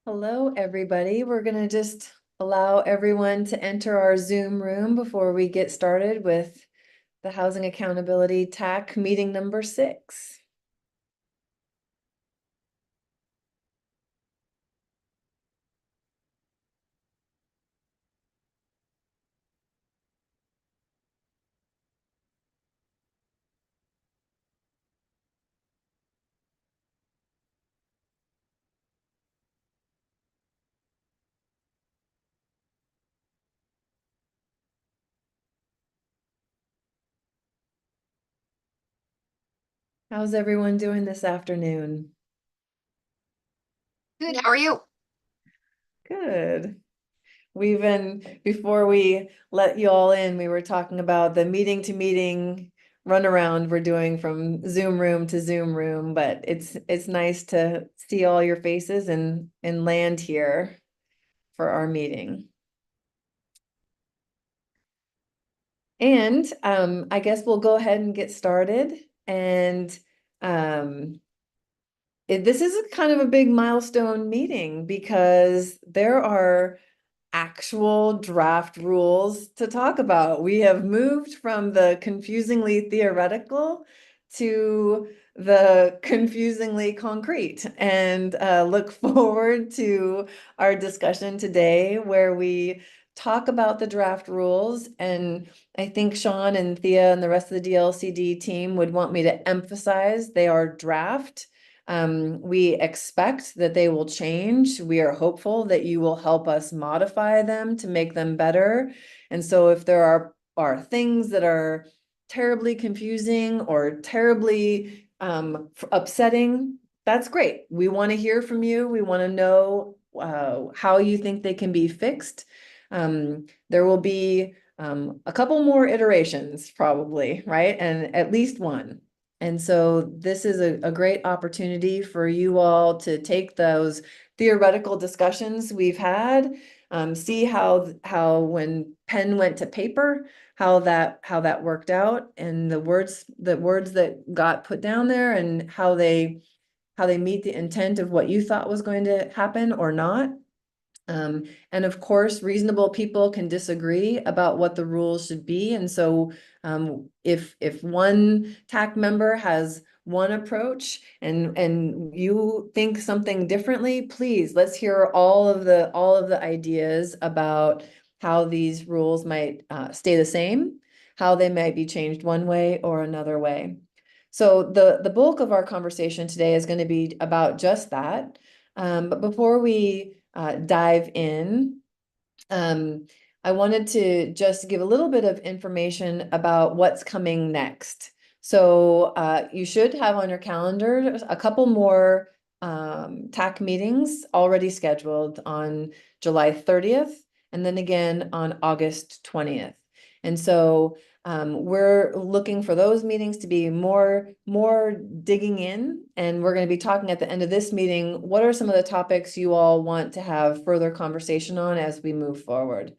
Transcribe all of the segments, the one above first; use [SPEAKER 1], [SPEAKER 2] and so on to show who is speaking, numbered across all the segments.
[SPEAKER 1] Hello, everybody. We're going to just allow everyone to enter our Zoom room before we get started with the Housing Accountability TAC meeting number 6. How's everyone doing this afternoon?
[SPEAKER 2] Good, how are you?
[SPEAKER 1] Good. Before we let you all in, we were talking about the meeting to meeting runaround we're doing from Zoom room to Zoom room, but it's nice to see all your faces and land here for our meeting. And I guess we'll go ahead and get started. And um, this is kind of a big milestone meeting because there are actual draft rules to talk about. We have moved from the confusingly theoretical to the confusingly concrete, and look forward to our discussion today where we talk about the draft rules. And I think Sean and Thea and the rest of the DLCD team would want me to emphasize they are draft. We expect that they will change. We are hopeful that you will help us modify them to make them better. And so if there are things that are terribly confusing or terribly upsetting, that's great. We want to hear from you. We want to know how you think they can be fixed. There will be a couple more iterations probably, right? And at least one. And so this is a great opportunity for you all to take those theoretical discussions we've had, see how when pen went to paper, how that worked out, and the words that got put down there, and how they meet the intent of what you thought was going to happen or not. And of course, reasonable people can disagree about what the rules should be. And so if one TAC member has one approach and you think something differently, please let's hear all of the ideas about how these rules might stay the same, how they might be changed one way or another way. So the bulk of our conversation today is going to be about just that. But before we dive in, I wanted to just give a little bit of information about what's coming next. So you should have on your calendar a couple more TAC meetings already scheduled on July 30th and then again on August 20th. And so we're looking for those meetings to be more digging in, and we're going to be talking at the end of this meeting, what are some of the topics you all want to have further conversation on as we move forward.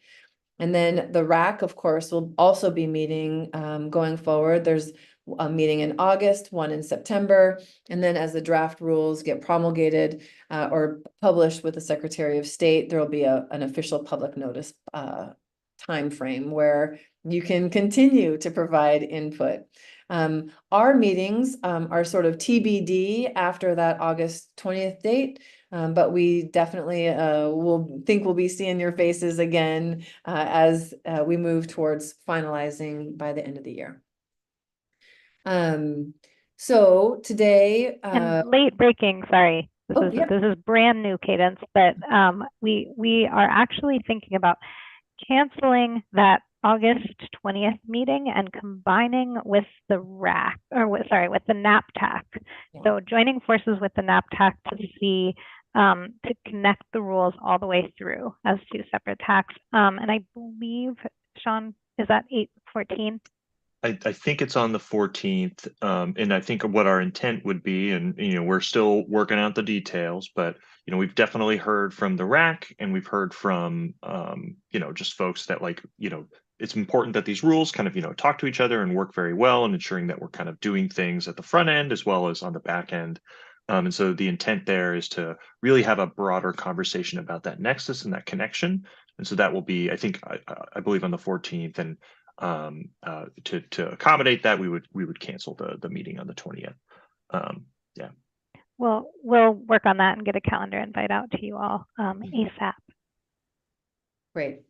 [SPEAKER 1] And then the RAC, of course, will also be meeting going forward. There's a meeting in August, one in September, and then as the draft rules get promulgated or published with the Secretary of State, there will be an official public notice time frame where you can continue to provide input. Our meetings are sort of TBD after that August 20th date, but we definitely we'll be seeing your faces again as we move towards finalizing by the end of the year. So today,
[SPEAKER 3] And late breaking, sorry,
[SPEAKER 1] yeah.
[SPEAKER 3] this is brand new, Cadence, but we are actually thinking about canceling that August 20th meeting and combining with the RAC, or with the NAPTAC.
[SPEAKER 1] Yeah.
[SPEAKER 3] So joining forces with the NAPTAC to see to connect the rules all the way through as two separate TACs. And I believe, Sean, is that 8/14?
[SPEAKER 4] I think it's on the 14th, and I think what our intent would be, and we're still working out the details, but we've definitely heard from the RAC, and we've heard from just folks that it's important that these rules kind of talk to each other and work very well, and ensuring that we're kind of doing things at the front end as well as on the back end And so the intent there is to really have a broader conversation about that nexus and that connection. And so that will be, I think, I believe on the 14th. And to accommodate that, we would cancel the meeting on the 20th. Yeah.
[SPEAKER 3] We'll work on that and get a calendar invite out to you all ASAP.
[SPEAKER 1] Great.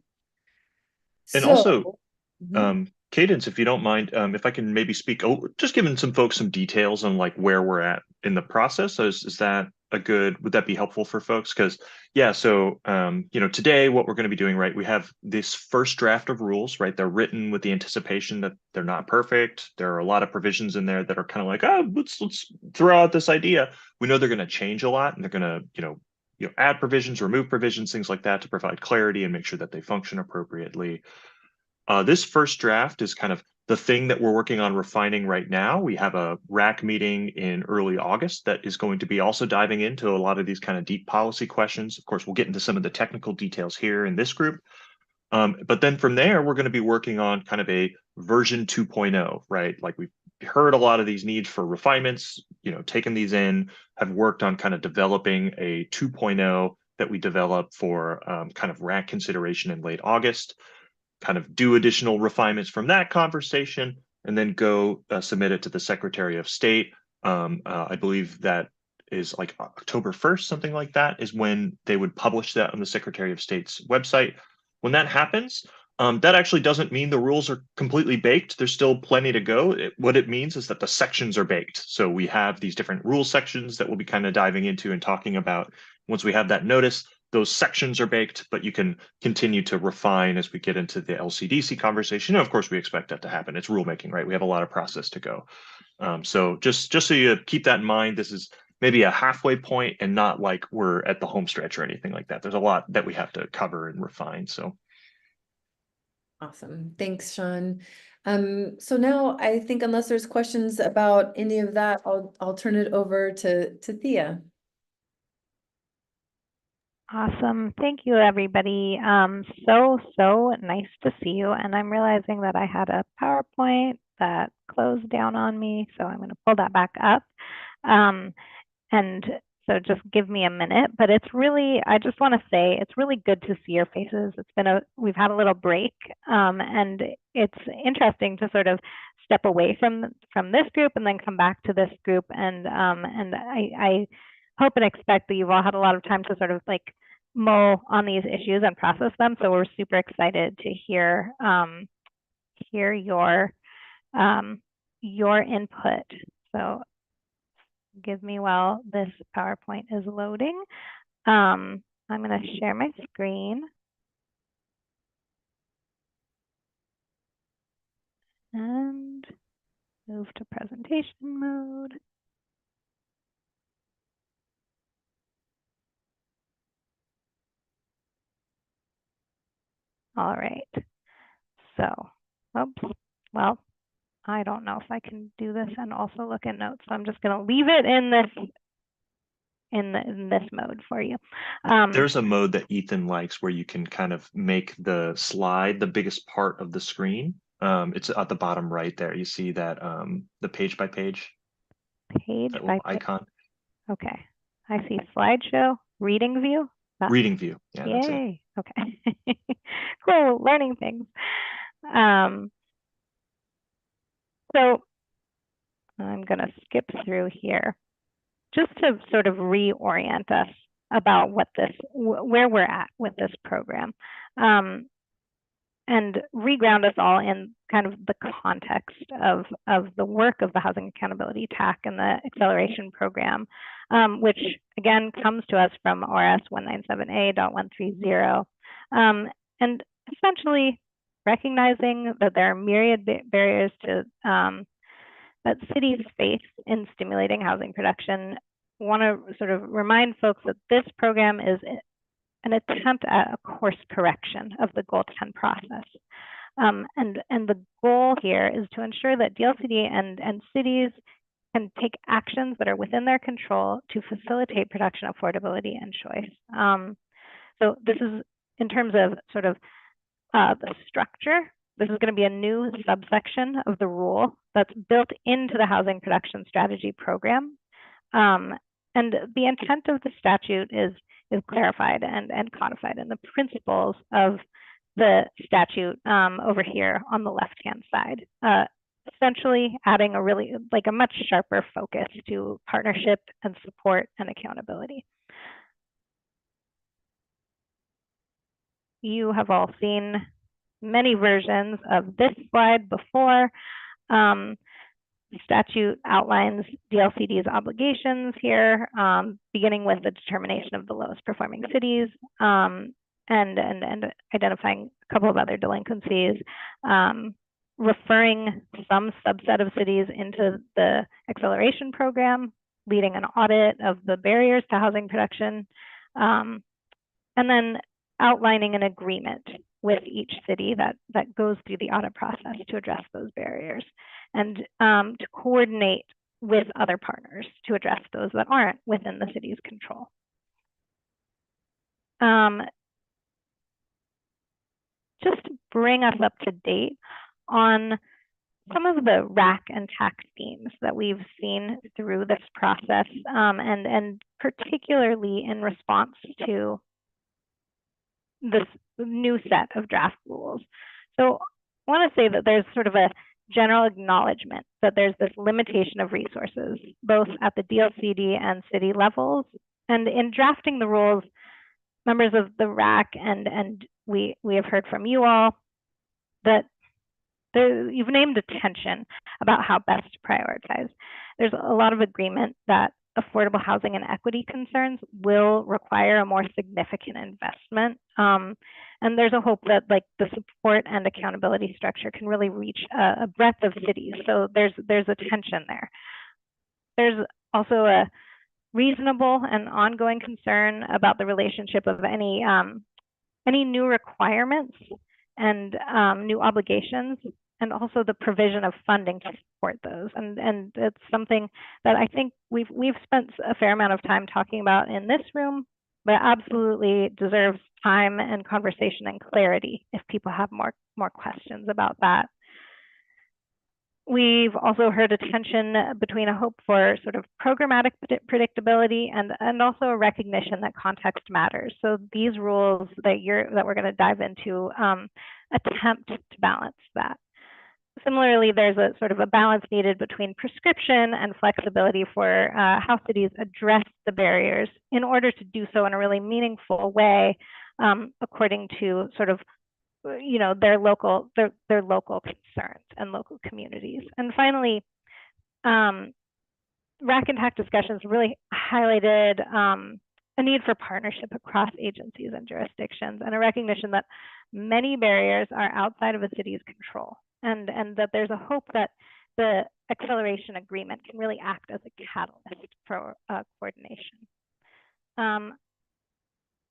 [SPEAKER 4] And
[SPEAKER 1] So,
[SPEAKER 4] also,
[SPEAKER 1] mhm.
[SPEAKER 4] Cadence, if you don't mind, if I can maybe speak, just giving some folks some details on like where we're at in the process. So is that would that be helpful for folks? Because yeah, so today what we're going to be doing, right? We have this first draft of rules, right? They're written with the anticipation that they're not perfect. There are a lot of provisions in there that are kind of like, oh, let's throw out this idea. We know they're going to change a lot, and they're going to add provisions, remove provisions, things like that to provide clarity and make sure that they function appropriately. This first draft is kind of the thing that we're working on refining right now. We have a RAC meeting in early August that is going to be also diving into a lot of these kind of deep policy questions. Of course, we'll get into some of the technical details here in this group. But then from there, we're going to be working on kind of a version 2.0, right? Like we've heard a lot of these needs for refinements, taken these in, have worked on kind of developing a 2.0 that we develop for kind of RAC consideration in late August, kind of do additional refinements from that conversation, and then go submit it to the Secretary of State. I believe that is like October 1st, something like that, is when they would publish that on the Secretary of State's website. When that happens, that actually doesn't mean the rules are completely baked. There's still plenty to go. What it means is that the sections are baked. So we have these different rule sections that we'll be kind of diving into and talking about. Once we have that notice, those sections are baked, but you can continue to refine as we get into the LCDC conversation. And of course, we expect that to happen. It's rulemaking, right? We have a lot of process to go. So just so you keep that in mind, this is maybe a halfway point and not like we're at the home stretch or anything like that. There's a lot that we have to cover and refine. So
[SPEAKER 1] Awesome. Thanks, Sean. So now I think unless there's questions about any of that, I'll turn it over to Thea.
[SPEAKER 3] Awesome. Thank you, everybody. So nice to see you. And I'm realizing that I had a PowerPoint that closed down on me, so I'm going to pull that back up. And so just give me a minute, but it's really, I just want to say, it's really good to see your faces. We've had a little break, and it's interesting to sort of step away from this group and then come back to this group. And I hope and expect that you've all had a lot of time to sort of like mull on these issues and process them. So we're super excited to hear your input. So give me while this PowerPoint is loading. I'm going to share my screen. And move to presentation mode. All right. So, oops. Well, I don't know if I can do this and also look at notes. So I'm just going to leave it in this mode for you.
[SPEAKER 4] there's a mode that Ethan likes where you can kind of make the slide the biggest part of the screen. It's at the bottom right there. You see that the page by page, that little icon.
[SPEAKER 3] Okay. I see slideshow, reading view.
[SPEAKER 4] Reading view. Yeah,
[SPEAKER 3] Yay.
[SPEAKER 4] that's it.
[SPEAKER 3] Okay. Cool. Learning things. So I'm going to skip through here just to sort of reorient us about where we're at with this program, and reground us all in kind of the context of the work of the Housing Accountability TAC and the acceleration program, which again comes to us from ORS 197A.130, and essentially recognizing that there are myriad barriers to that cities face in stimulating housing production. Want to sort of remind folks that this program is an attempt at a course correction of the Goal 10 process. And the goal here is to ensure that DLCD and cities can take actions that are within their control to facilitate production affordability and choice. So this is in terms of sort of the structure. This is going to be a new subsection of the rule that's built into the Housing Production Strategy program. And the intent of the statute is clarified and codified in the principles of the statute over here on the left-hand side, essentially adding a really a much sharper focus to partnership and support and accountability. You have all seen many versions of this slide before. The statute outlines DLCD's obligations here, beginning with the determination of the lowest performing cities and identifying a couple of other delinquencies, referring some subset of cities into the acceleration program, leading an audit of the barriers to housing production, and then outlining an agreement with each city that goes through the audit process to address those barriers, and to coordinate with other partners to address those that aren't within the city's control. Just to bring us up to date on some of the RAC and TAC themes that we've seen through this process, and particularly in response to this new set of draft rules. So I want to say that there's sort of a general acknowledgement that there's this limitation of resources, both at the DLCD and city levels. And in drafting the rules, members of the RAC and we have heard from you all that you've named attention about how best to prioritize. There's a lot of agreement that affordable housing and equity concerns will require a more significant investment. And there's a hope that the support and accountability structure can really reach a breadth of cities. So there's a tension there. There's also a reasonable and ongoing concern about the relationship of any new requirements and new obligations, and also the provision of funding to support those. And it's something that I think we've spent a fair amount of time talking about in this room, but absolutely deserves time and conversation and clarity if people have more questions about that. We've also heard a tension between a hope for sort of programmatic predictability and also a recognition that context matters. So these rules that we're going to dive into attempt to balance that. Similarly, there's a sort of a balance needed between prescription and flexibility for how cities address the barriers in order to do so in a really meaningful way, according to sort of their local concerns and local communities. And finally, RAC and TAC discussions really highlighted a need for partnership across agencies and jurisdictions, and a recognition that many barriers are outside of a city's control, and that there's a hope that the acceleration agreement can really act as a catalyst for coordination.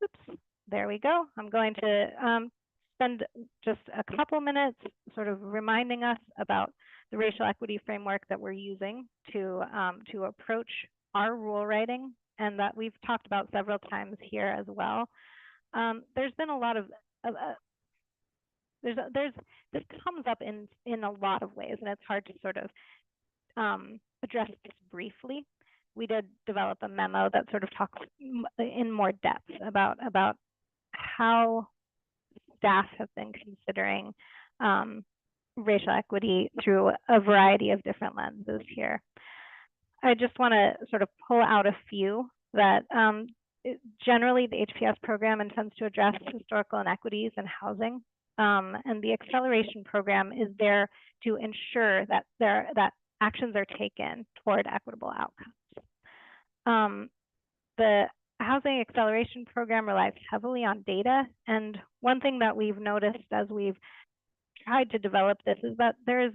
[SPEAKER 3] Oops, there we go. I'm going to spend just a couple minutes sort of reminding us about the racial equity framework that we're using to approach our rule writing, and that we've talked about several times here as well. There's been a lot of this comes up in a lot of ways, and it's hard to sort of address this briefly. We did develop a memo that sort of talks in more depth about how staff have been considering racial equity through a variety of different lenses here. I just want to sort of pull out a few that generally the HPS program intends to address historical inequities in housing, and the acceleration program is there to ensure that that actions are taken toward equitable outcomes. The Housing Acceleration Program relies heavily on data, and one thing that we've noticed as we've tried to develop this is that there's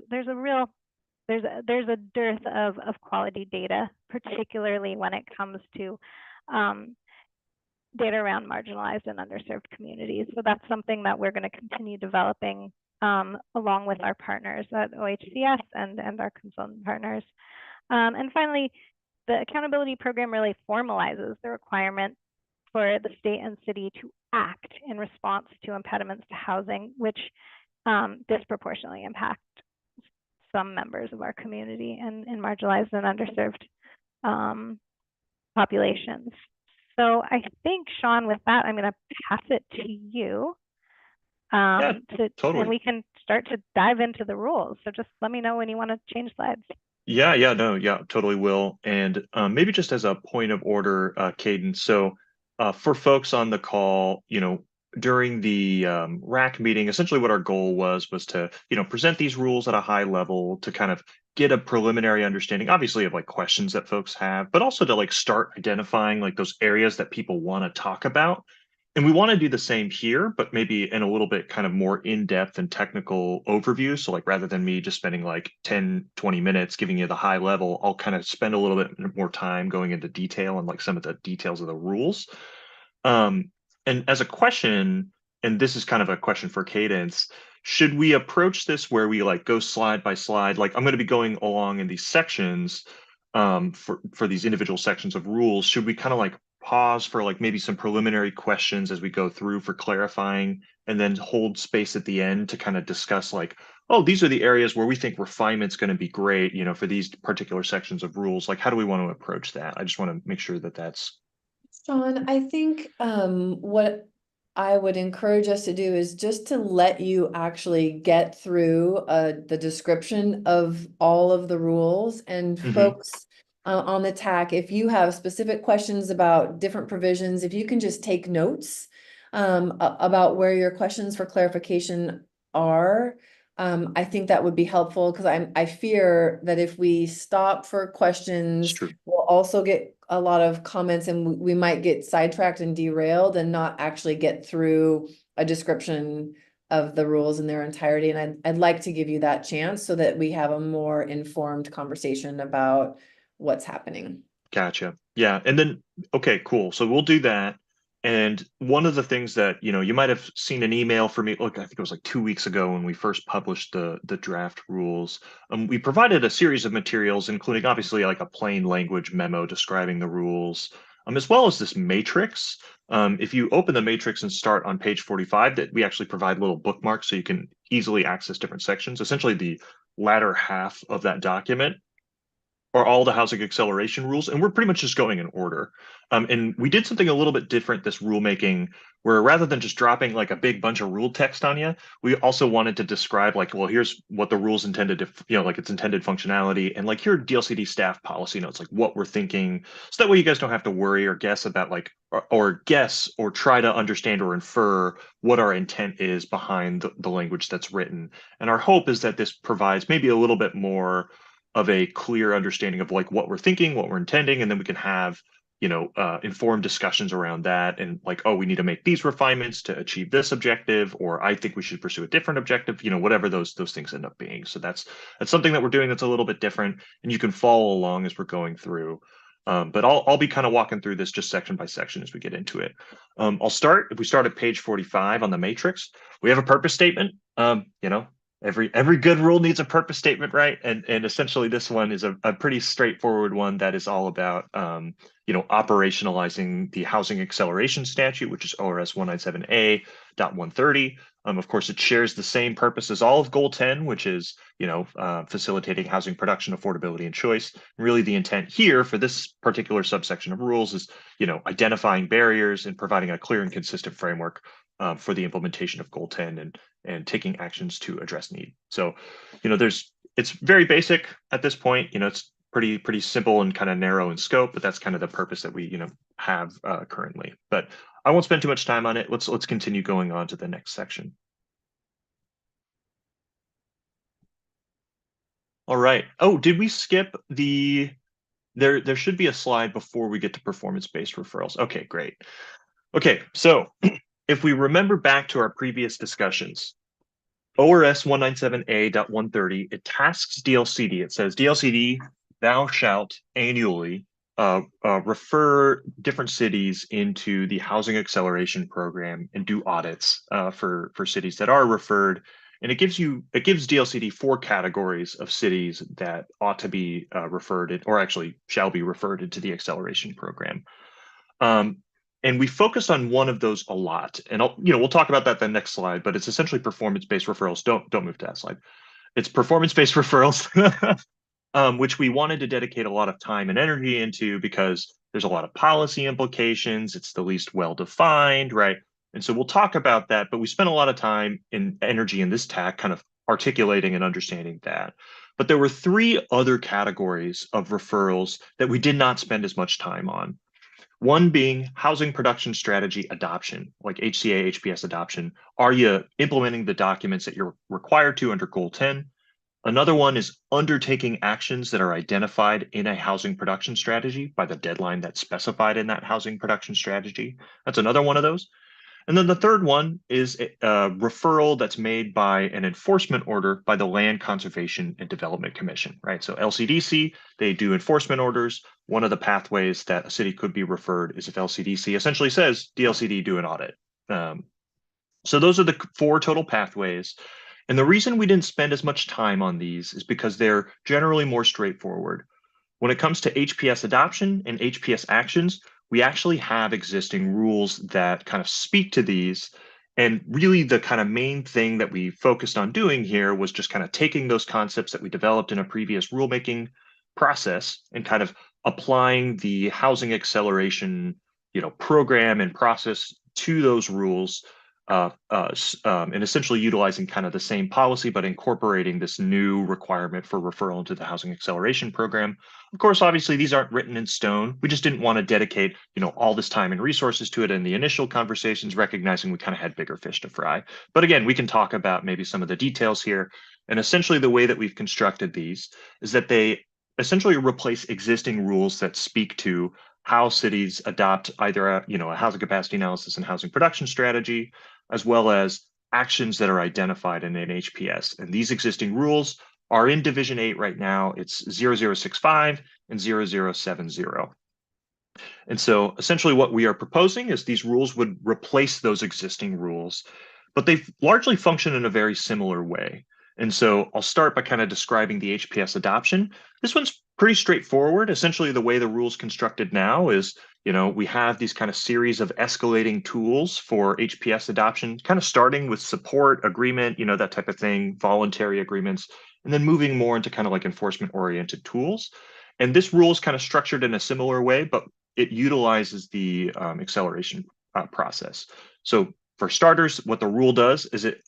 [SPEAKER 3] a dearth of quality data, particularly when it comes to data around marginalized and underserved communities. So that's something that we're going to continue developing along with our partners at OHCS and our consultant partners. And finally, the accountability program really formalizes the requirement for the state and city to act in response to impediments to housing, which disproportionately impact some members of our community in marginalized and underserved populations. So I think, Sean, with that, I'm going to pass it to you.
[SPEAKER 4] Yeah,
[SPEAKER 3] And
[SPEAKER 4] totally.
[SPEAKER 3] we can start to dive into the rules. So just let me know when you want to change slides.
[SPEAKER 4] Yeah, no, yeah, totally will. And maybe just as a point of order, Caden, so for folks on the call, during the RAC meeting, essentially what our goal was to, present these rules at a high level to kind of get a preliminary understanding, obviously, of like questions that folks have, but also to like start identifying like those areas that people want to talk about. And we want to do the same here, but maybe in a little bit kind of more in-depth and technical overview. So like rather than me just spending like 10, 20 minutes giving you the high level, I'll kind of spend a little bit more time going into detail and like some of the details of the rules. Um, and as a question, and this is kind of a question for Cadence, should we approach this where we like go slide by slide? Like I'm going to be going along in these sections for these individual sections of rules. Should we kind of like pause for like maybe some preliminary questions as we go through for clarifying and then hold space at the end to kind of discuss like, oh, these are the areas where we think refinement's going to be great, for these particular sections of rules. Like, how do we want to approach that? I just want to make sure that that's
[SPEAKER 1] Sean, I think what I would encourage us to do is just to let you actually get through the description of all of the rules, and
[SPEAKER 4] Mhm.
[SPEAKER 1] folks on the TAC, if you have specific questions about different provisions, if you can just take notes about where your questions for clarification are. I think that would be helpful, because I fear that if we stop for
[SPEAKER 4] It's
[SPEAKER 1] questions,
[SPEAKER 4] true.
[SPEAKER 1] we'll also get a lot of comments and we might get sidetracked and derailed and not actually get through a description of the rules in their entirety. And I'd like to give you that chance so that we have a more informed conversation about what's happening.
[SPEAKER 4] Gotcha. Yeah. And then, okay, cool. So we'll do that. And one of the things that, you might have seen an email from me, look, I think it was like 2 weeks ago when we first published the draft rules. We provided a series of materials, including obviously like a plain language memo describing the rules, as well as this matrix. If you open the matrix and start on page 45, that we actually provide little bookmarks so you can easily access different sections. Essentially, the latter half of that document are all the housing acceleration rules, and we're pretty much just going in order. And we did something a little bit different this rulemaking, where rather than just dropping like a big bunch of rule text on you, we also wanted to describe like, well, here's what the rules intended to, like its intended functionality, and like here DLCD staff policy notes, like what we're thinking, so that way you guys don't have to worry or guess about like, or guess or try to understand or infer what our intent is behind the language that's written. And our hope is that this provides maybe a little bit more of a clear understanding of like what we're thinking, what we're intending, and then we can have informed discussions around that, and like, oh, we need to make these refinements to achieve this objective, or I think we should pursue a different objective, whatever those things end up being. So that's something that we're doing that's a little bit different, and you can follow along as we're going through. But I'll be kind of walking through this just section by section as we get into it. If we start at page 45 on the matrix, we have a purpose statement. Every good rule needs a purpose statement, right? And essentially this one is a pretty straightforward one that is all about operationalizing the housing acceleration statute, which is ORS 197A.130. Of course, it shares the same purpose as all of Goal 10, which is facilitating housing production, affordability, and choice. Really, the intent here for this particular subsection of rules is identifying barriers and providing a clear and consistent framework for the implementation of Goal 10 and taking actions to address need. So, it's very basic at this point. It's pretty simple and kind of narrow in scope, but that's kind of the purpose that we have currently. But I won't spend too much time on it. Let's continue going on to the next section. All right. Oh, did we skip there should be a slide before we get to performance-based referrals. Okay, great. Okay, so if we remember back to our previous discussions, ORS 197A.130, it tasks DLCD. It says, DLCD, thou shalt annually refer different cities into the housing acceleration program and do audits for cities that are referred. And it gives DLCD 4 categories of cities that ought to be referred, or actually shall be referred into the acceleration program. And we focused on one of those a lot, and we'll talk about that the next slide. But it's essentially performance-based referrals. Don't move to that slide. It's performance-based referrals, which we wanted to dedicate a lot of time and energy into because There's a lot of policy implications. It's the least well-defined, right? And so we'll talk about that, but we spent a lot of time and energy in this TAC kind of articulating and understanding that. But there were three other categories of referrals that we did not spend as much time on. One being housing production strategy adoption, like HCA, HPS adoption. Are you implementing the documents that you're required to under Goal 10? Another one is undertaking actions that are identified in a housing production strategy by the deadline that's specified in that housing production strategy. That's another one of those. And then the third one is a referral that's made by an enforcement order by the Land Conservation and Development Commission, right? So LCDC, they do enforcement orders. One of the pathways that a city could be referred is if LCDC essentially says, DLCD, do an audit. So those are the four total pathways. And the reason we didn't spend as much time on these is because they're generally more straightforward. When it comes to HPS adoption and HPS actions, we actually have existing rules that kind of speak to these. And really the kind of main thing that we focused on doing here was just kind of taking those concepts that we developed in a previous rulemaking process and kind of applying the housing acceleration, program and process to those rules, and essentially utilizing kind of the same policy, but incorporating this new requirement for referral into the housing acceleration program. Of course, obviously, these aren't written in stone. We just didn't want to dedicate, all this time and resources to it in the initial conversations, recognizing we kind of had bigger fish to fry. But again, we can talk about maybe some of the details here. And essentially, the way that we've constructed these is that they essentially replace existing rules that speak to how cities adopt either a housing capacity analysis and housing production strategy, as well as actions that are identified in an HPS. And these existing rules are in Division 8 right now. It's 0065 and 0070. And so essentially what we are proposing is these rules would replace those existing rules, but they largely function in a very similar way. And so I'll start by kind of describing the HPS adoption. This one's pretty straightforward. Essentially, the way the rule's constructed now is, we have these kind of series of escalating tools for HPS adoption, kind of starting with support, agreement, that type of thing, voluntary agreements, and then moving more into kind of like enforcement-oriented tools. And this rule is kind of structured in a similar way, but it utilizes the acceleration process. So for starters, what the rule does is it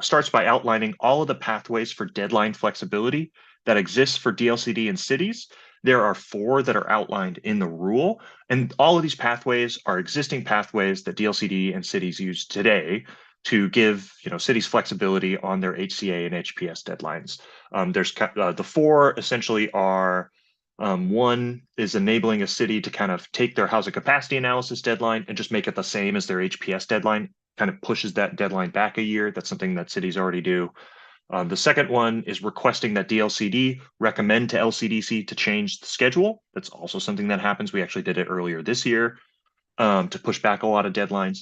[SPEAKER 4] starts by outlining all of the pathways for deadline flexibility that exists for DLCD and cities. There are 4 that are outlined in the rule, and all of these pathways are existing pathways that DLCD and cities use today to give cities flexibility on their HCA and HPS deadlines. There's the 4 essentially are one is enabling a city to kind of take their housing capacity analysis deadline and just make it the same as their HPS deadline, kind of pushes that deadline back a year. That's something that cities already do. The second one is requesting that DLCD recommend to LCDC to change the schedule. That's also something that happens. We actually did it earlier this year to push back a lot of deadlines.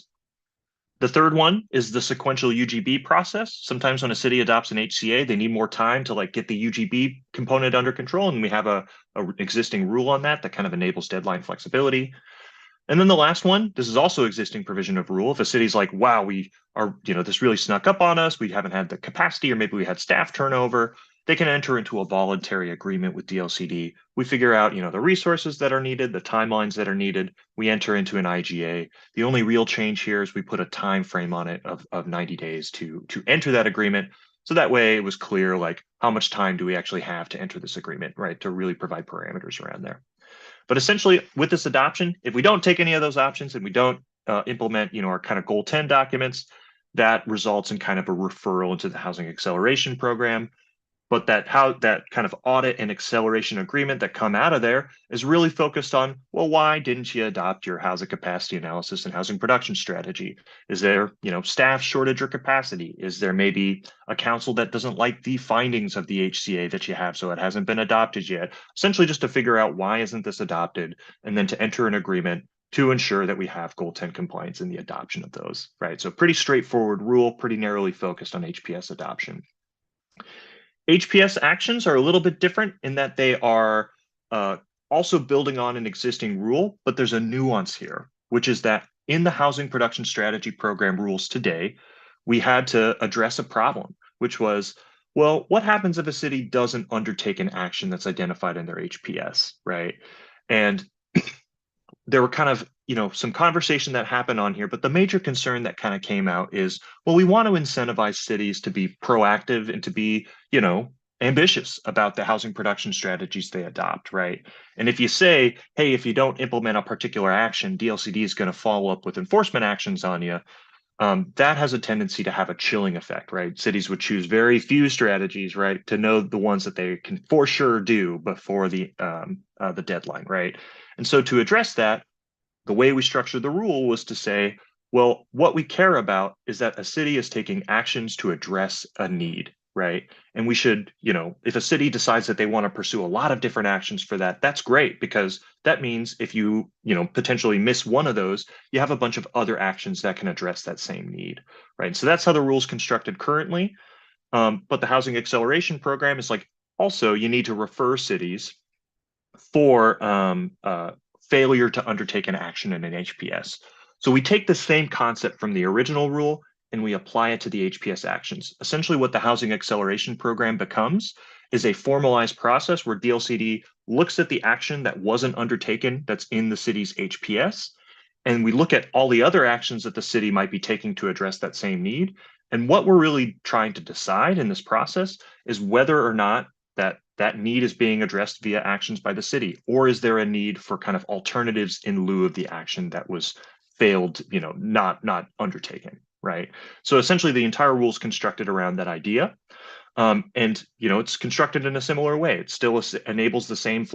[SPEAKER 4] The third one is the sequential UGB process. Sometimes when a city adopts an HCA, they need more time to get the UGB component under control. And we have a existing rule on that kind of enables deadline flexibility. And then the last one, this is also existing provision of rule. If a city's like, wow, we are, this really snuck up on us, we haven't had the capacity, or maybe we had staff turnover, they can enter into a voluntary agreement with DLCD. We figure out, the resources that are needed, the timelines that are needed. We enter into an IGA. The only real change here is we put a time frame on it of 90 days to enter that agreement. So that way it was clear, how much time do we actually have to enter this agreement, right? To really provide parameters around there. But essentially, with this adoption, if we don't take any of those options and we don't implement, our kind of Goal 10 documents, that results in kind of a referral into the housing acceleration program. But that kind of audit and acceleration agreement that come out of there is really focused on, well, why didn't you adopt your housing capacity analysis and housing production strategy? Is there, staff shortage or capacity? Is there maybe a council that doesn't like the findings of the HCA that you have, so it hasn't been adopted yet? Essentially just to figure out why isn't this adopted, and then to enter an agreement to ensure that we have Goal 10 compliance in the adoption of those, right? So pretty straightforward rule, pretty narrowly focused on HPS adoption. HPS actions are a little bit different in that they are also building on an existing rule, but there's a nuance here, which is that in the housing production strategy program rules today, we had to address a problem, which was, well, what happens if a city doesn't undertake an action that's identified in their HPS, right? And there were kind of, some conversation that happened on here, but the major concern that kind of came out is, well, we want to incentivize cities to be proactive and to be, ambitious about the housing production strategies they adopt, right? And if you say, hey, if you don't implement a particular action, DLCD is going to follow up with enforcement actions on you, that has a tendency to have a chilling effect, right? Cities would choose very few strategies, right, to know the ones that they can for sure do before the deadline, right? And so to address that, the way we structured the rule was to say, well, what we care about is that a city is taking actions to address a need, right? And we should, if a city decides that they want to pursue a lot of different actions for that, that's great, because that means if you, potentially miss one of those, you have a bunch of other actions that can address that same need, right? So that's how the rule's constructed currently. But the Housing Acceleration Program is like, also, you need to refer cities for failure to undertake an action in an HPS. So we take the same concept from the original rule and we apply it to the HPS actions. Essentially, what the Housing Acceleration Program becomes is a formalized process where DLCD looks at the action that wasn't undertaken that's in the city's HPS, and we look at all the other actions that the city might be taking to address that same need. And what we're really trying to decide in this process is whether or not that need is being addressed via actions by the city, or is there a need for kind of alternatives in lieu of the action that was failed, not undertaken, right? So essentially the entire rule is constructed around that idea. And it's constructed in a similar way. It still enables the same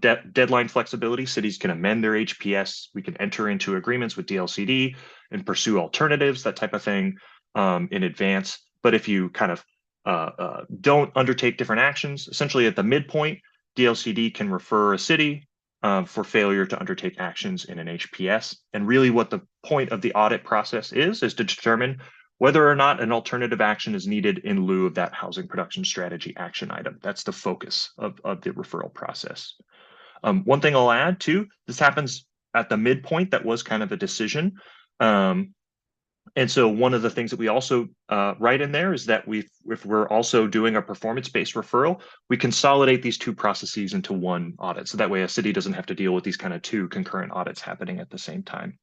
[SPEAKER 4] deadline flexibility. Cities can amend their HPS. We can enter into agreements with DLCD and pursue alternatives, that type of thing, in advance. But if you kind of don't undertake different actions, essentially at the midpoint, DLCD can refer a city for failure to undertake actions in an HPS. And really what the point of the audit process is to determine whether or not an alternative action is needed in lieu of that housing production strategy action item. That's the focus of the referral process. One thing I'll add too, this happens at the midpoint. That was kind of a decision. And so one of the things that we also write in there is that if we're also doing a performance-based referral, we consolidate these two processes into one audit. So that way a city doesn't have to deal with these kind of two concurrent audits happening at the same time.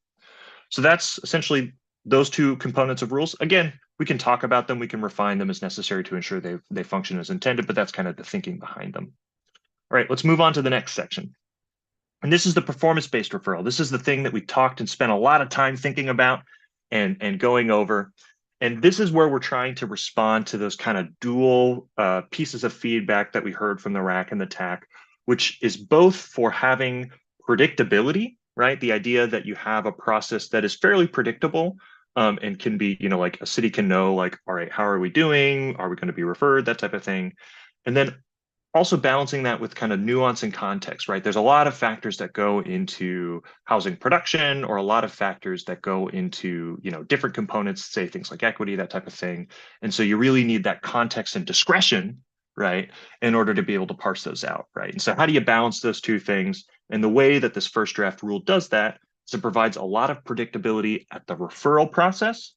[SPEAKER 4] So that's essentially those two components of rules. Again, we can talk about them, we can refine them as necessary to ensure they function as intended, but that's kind of the thinking behind them. All right, let's move on to the next section. And this is the performance-based referral. This is the thing that we talked and spent a lot of time thinking about and going over. And this is where we're trying to respond to those kind of dual pieces of feedback that we heard from the RAC and the TAC, which is both for having predictability, right? The idea that you have a process that is fairly predictable and can be, like a city can know, like, all right, how are we doing? Are we going to be referred? That type of thing. And then also balancing that with kind of nuance and context, right? There's a lot of factors that go into housing production, or a lot of factors that go into, different components, say things like equity, that type of thing. And so you really need that context and discretion, right, in order to be able to parse those out, right? And so how do you balance those two things? And the way that this first draft rule does that is it provides a lot of predictability at the referral process,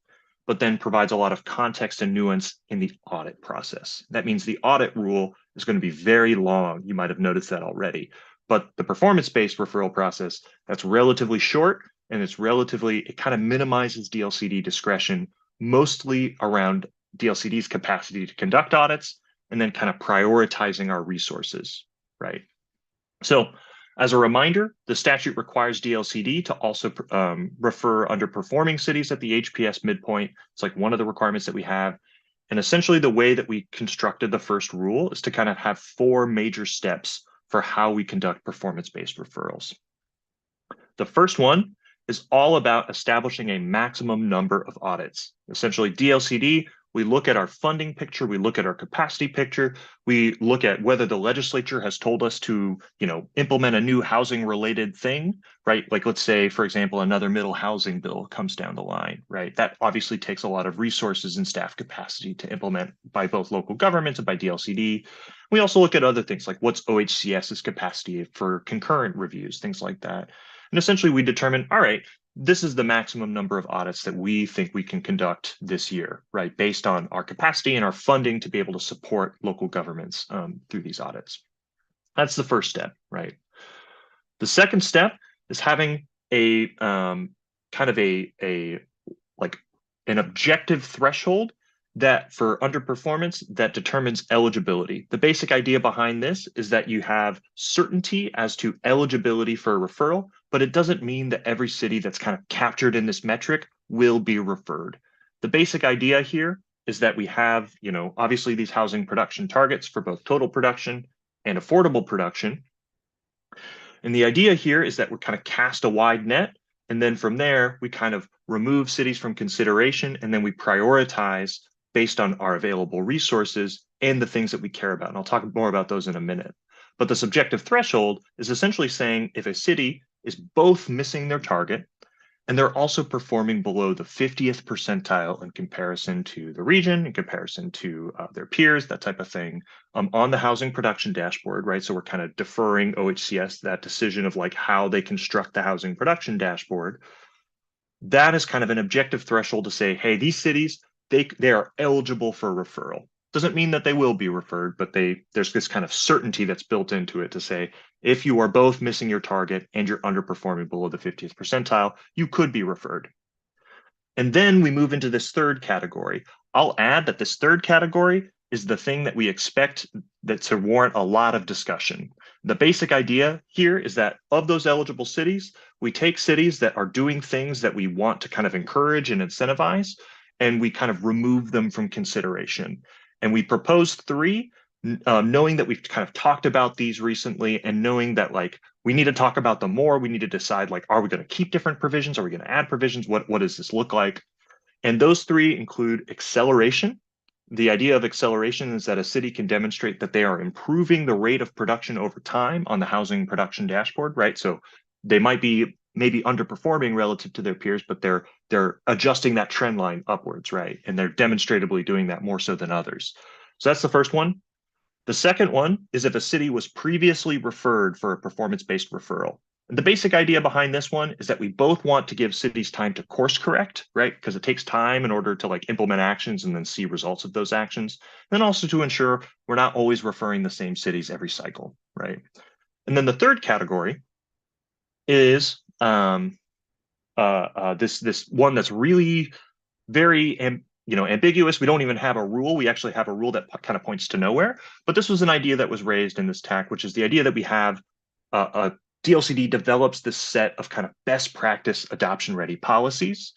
[SPEAKER 4] but then provides a lot of context and nuance in the audit process. That means the audit rule is going to be very long. You might have noticed that already. But the performance-based referral process, that's relatively short, and it kind of minimizes DLCD discretion, mostly around DLCD's capacity to conduct audits, and then kind of prioritizing our resources, right? So as a reminder, the statute requires DLCD to also refer underperforming cities at the HPS midpoint. It's like one of the requirements that we have. And essentially the way that we constructed the first rule is to kind of have 4 major steps for how we conduct performance-based referrals. The first one is all about establishing a maximum number of audits. Essentially, DLCD, we look at our funding picture, we look at our capacity picture, we look at whether the legislature has told us to, implement a new housing related thing, right? Like, let's say, for example, another middle housing bill comes down the line, right? That obviously takes a lot of resources and staff capacity to implement by both local governments and by DLCD. We also look at other things like what's OHCS's capacity for concurrent reviews, things like that. And essentially we determine, all right, this is the maximum number of audits that we think we can conduct this year, right? Based on our capacity and our funding to be able to support local governments through these audits. That's the first step, right? The second step is having a kind of like an objective threshold that for underperformance that determines eligibility. The basic idea behind this is that you have certainty as to eligibility for a referral, but it doesn't mean that every city that's kind of captured in this metric will be referred. The basic idea here is that we have, obviously these housing production targets for both total production and affordable production. And the idea here is that we kind of cast a wide net, and then from there, we kind of remove cities from consideration, and then we prioritize based on our available resources and the things that we care about. And I'll talk more about those in a minute. But the subjective threshold is essentially saying if a city is both missing their target and they're also performing below the 50th percentile in comparison to the region, in comparison to their peers, that type of thing, on the housing production dashboard, right? So we're kind of deferring OHCS that decision of like how they construct the housing production dashboard. That is kind of an objective threshold to say, hey, these cities, they are eligible for referral. Doesn't mean that they will be referred, but there's this kind of certainty that's built into it to say, if you are both missing your target and you're underperforming below the 50th percentile, you could be referred. And then we move into this third category. I'll add that this third category is the thing that we expect that to warrant a lot of discussion. The basic idea here is that of those eligible cities, we take cities that are doing things that we want to kind of encourage and incentivize, and we kind of remove them from consideration. And we propose 3, knowing that we've kind of talked about these recently and knowing that like we need to talk about them more. We need to decide like, are we going to keep different provisions? Are we going to add provisions? What does this look like? And those 3 include acceleration. The idea of acceleration is that a city can demonstrate that they are improving the rate of production over time on the housing production dashboard, right? So they might be maybe underperforming relative to their peers, but they're adjusting that trend line upwards, right? And they're demonstrably doing that more so than others. So that's the first one. The second one is if a city was previously referred for a performance-based referral. And the basic idea behind this one is that we both want to give cities time to course correct, right? Because it takes time in order to like implement actions and then see results of those actions. And then also to ensure we're not always referring the same cities every cycle, right? And then the third category is this one that's really very ambiguous. We don't even have a rule. We actually have a rule that kind of points to nowhere. But this was an idea that was raised in this TAC, which is the idea that we have a DLCD develops this set of kind of best practice adoption ready policies.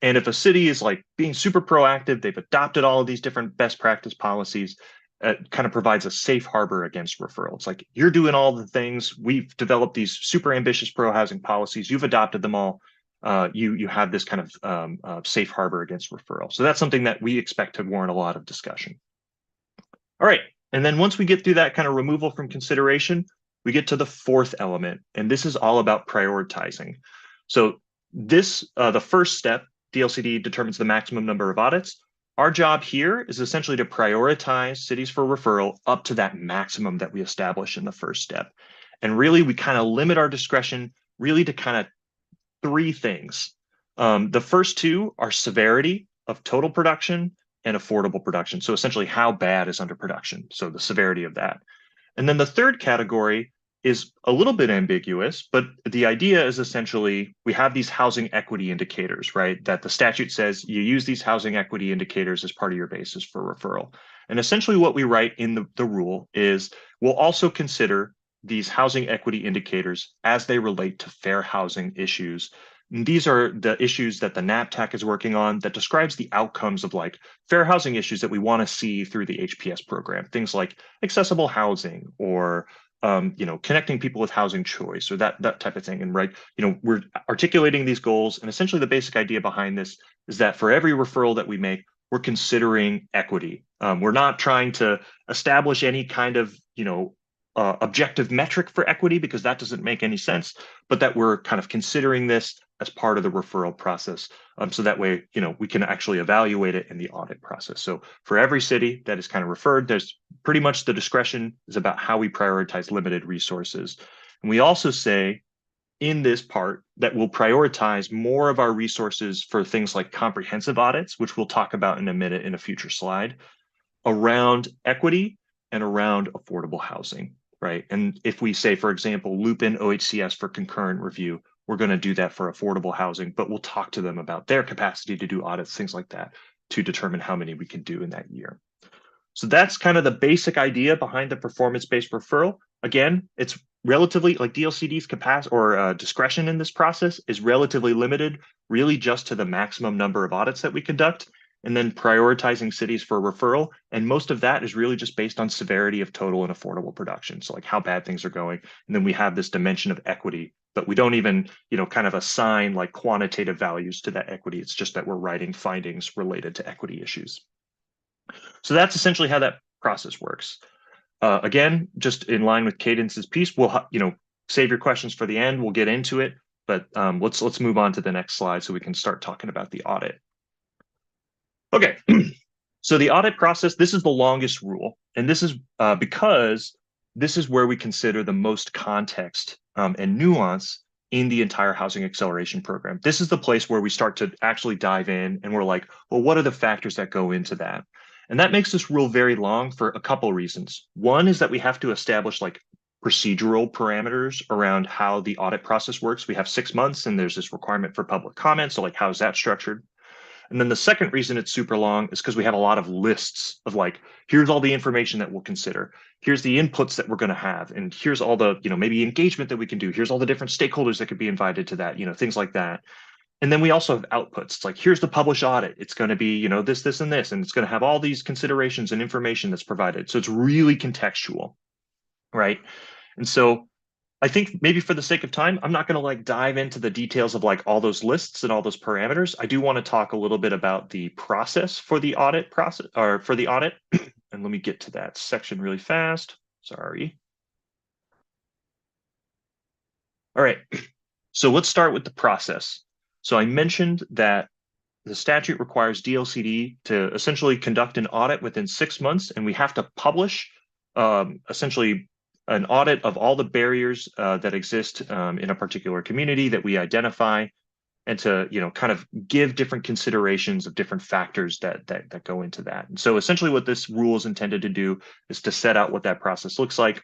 [SPEAKER 4] And if a city is like being super proactive, they've adopted all of these different best practice policies, it kind of provides a safe harbor against referral. It's like, you're doing all the things. We've developed these super ambitious pro-housing policies. You've adopted them all. You have this kind of safe harbor against referral. So that's something that we expect to warrant a lot of discussion. All right. And then once we get through that kind of removal from consideration, we get to the fourth element, and this is all about prioritizing. So this, the first step, DLCD determines the maximum number of audits. Our job here is essentially to prioritize cities for referral up to that maximum that we establish in the first step. And really, we kind of limit our discretion really to kind of 3 things. The first 2 are severity of total production and affordable production. So essentially, how bad is underproduction? So the severity of that. And then the third category is a little bit ambiguous, but the idea is essentially we have these housing equity indicators, right? That the statute says you use these housing equity indicators as part of your basis for referral. And essentially what we write in the rule is we'll also consider these housing equity indicators as they relate to fair housing issues. And these are the issues that the NAPTAC is working on that describes the outcomes of like fair housing issues that we want to see through the HPS program. Things like accessible housing or connecting people with housing choice or that type of thing. And right, we're articulating these goals. And essentially the basic idea behind this is that for every referral that we make, we're considering equity. We're not trying to establish any kind of, objective metric for equity because that doesn't make any sense, but that we're kind of considering this as part of the referral process. So that way, we can actually evaluate it in the audit process. So for every city that is kind of referred, there's pretty much the discretion is about how we prioritize limited resources. And we also say in this part that we'll prioritize more of our resources for things like comprehensive audits, which we'll talk about in a minute in a future slide, around equity and around affordable housing. Right. And if we say, for example, loop in OHCS for concurrent review, we're going to do that for affordable housing, but we'll talk to them about their capacity to do audits, things like that, to determine how many we can do in that year. So that's kind of the basic idea behind the performance-based referral. Again, it's relatively like DLCD's capacity or discretion in this process is relatively limited, really just to the maximum number of audits that we conduct, and then prioritizing cities for referral. And most of that is really just based on severity of total and affordable production. So like how bad things are going. And then we have this dimension of equity, but we don't even, kind of assign like quantitative values to that equity. It's just that we're writing findings related to equity issues. So that's essentially how that process works. Again, just in line with Cadence's piece, we'll save your questions for the end. We'll get into it, but let's move on to the next slide so we can start talking about the audit. Okay, so the audit process, this is the longest rule, and this is because this is where we consider the most context and nuance in the entire housing acceleration program. This is the place where we start to actually dive in and we're like, well, what are the factors that go into that? And that makes this rule very long for a couple of reasons. One is that we have to establish like procedural parameters around how the audit process works. We have 6 months and there's this requirement for public comment. So like, how is that structured? And then the second reason it's super long is because we have a lot of lists of like, here's all the information that we'll consider. Here's the inputs that we're going to have. And here's all the, maybe engagement that we can do. Here's all the different stakeholders that could be invited to that, things like that. And then we also have outputs. It's like, here's the published audit. It's going to be, this, and this, and it's going to have all these considerations and information that's provided. So it's really contextual, right? And so I think maybe for the sake of time, I'm not going to like dive into the details of like all those lists and all those parameters. I do want to talk a little bit about the process for the audit process or for the audit. And let me get to that section really fast. Sorry. All right. So let's start with the process. So I mentioned that the statute requires DLCD to essentially conduct an audit within 6 months, and we have to publish essentially an audit of all the barriers that exist in a particular community that we identify, and to kind of give different considerations of different factors that go into that. And so essentially what this rule is intended to do is to set out what that process looks like.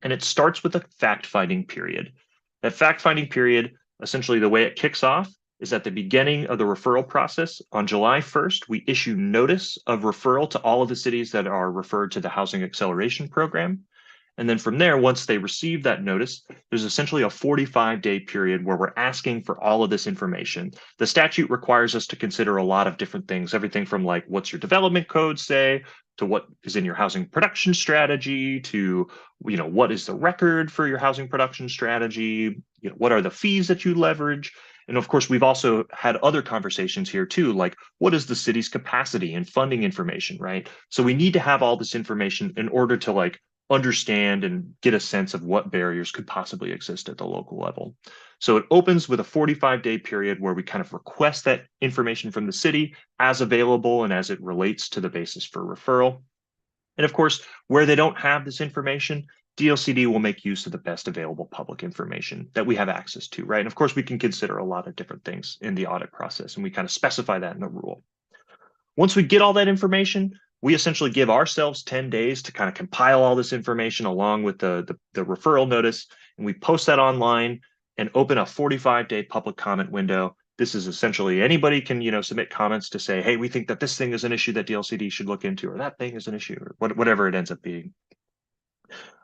[SPEAKER 4] And it starts with a fact-finding period. That fact-finding period, essentially the way it kicks off is at the beginning of the referral process. On July 1st, we issue notice of referral to all of the cities that are referred to the Housing Acceleration Program. And then from there, once they receive that notice, there's essentially a 45-day period where we're asking for all of this information. The statute requires us to consider a lot of different things, everything from like, what's your development code say, to what is in your housing production strategy, to what is the record for your housing production strategy, what are the fees that you leverage. And of course, we've also had other conversations here too, like what is the city's capacity and funding information, right? So we need to have all this information in order to like understand and get a sense of what barriers could possibly exist at the local level. So it opens with a 45-day period where we kind of request that information from the city as available and as it relates to the basis for referral. And of course, where they don't have this information, DLCD will make use of the best available public information that we have access to, right? And of course, we can consider a lot of different things in the audit process, and we kind of specify that in the rule. Once we get all that information, we essentially give ourselves 10 days to kind of compile all this information along with the referral notice, and we post that online and open a 45-day public comment window. This is essentially anybody can submit comments to say, hey, we think that this thing is an issue that DLCD should look into, or that thing is an issue, or whatever it ends up being.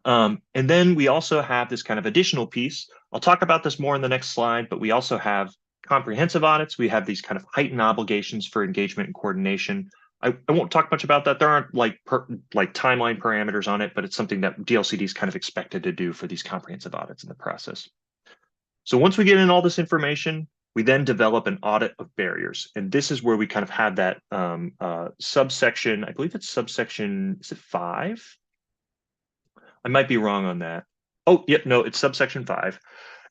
[SPEAKER 4] And then we also have this kind of additional piece. I'll talk about this more in the next slide, but we also have comprehensive audits. We have these kind of heightened obligations for engagement and coordination. I won't talk much about that. There aren't like timeline parameters on it, but it's something that DLCD is kind of expected to do for these comprehensive audits in the process. So once we get in all this information, we then develop an audit of barriers. And this is where we kind of have that subsection, I believe it's subsection, is it 5? I might be wrong on that. Oh, yep, no, it's subsection 5.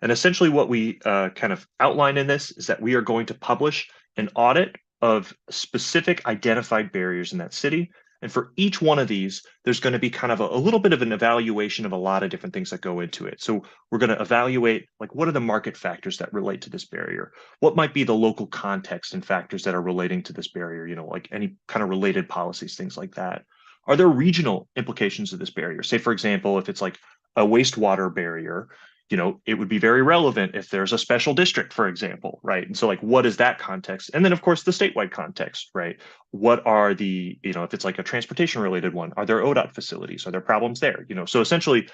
[SPEAKER 4] And essentially what we kind of outline in this is that we are going to publish an audit of specific identified barriers in that city. And for each one of these, there's going to be kind of a little bit of an evaluation of a lot of different things that go into it. So we're going to evaluate, like, what are the market factors that relate to this barrier? What might be the local context and factors that are relating to this barrier, like any kind of related policies, things like that. Are there regional implications of this barrier? Say, for example, if it's like a wastewater barrier, you know, it would be very relevant if there's a special district, for example, right? And so like, what is that context? And then of course the statewide context, right? What are the, you know, if it's like a transportation related one, are there ODOT facilities? Are there problems there? You know, so essentially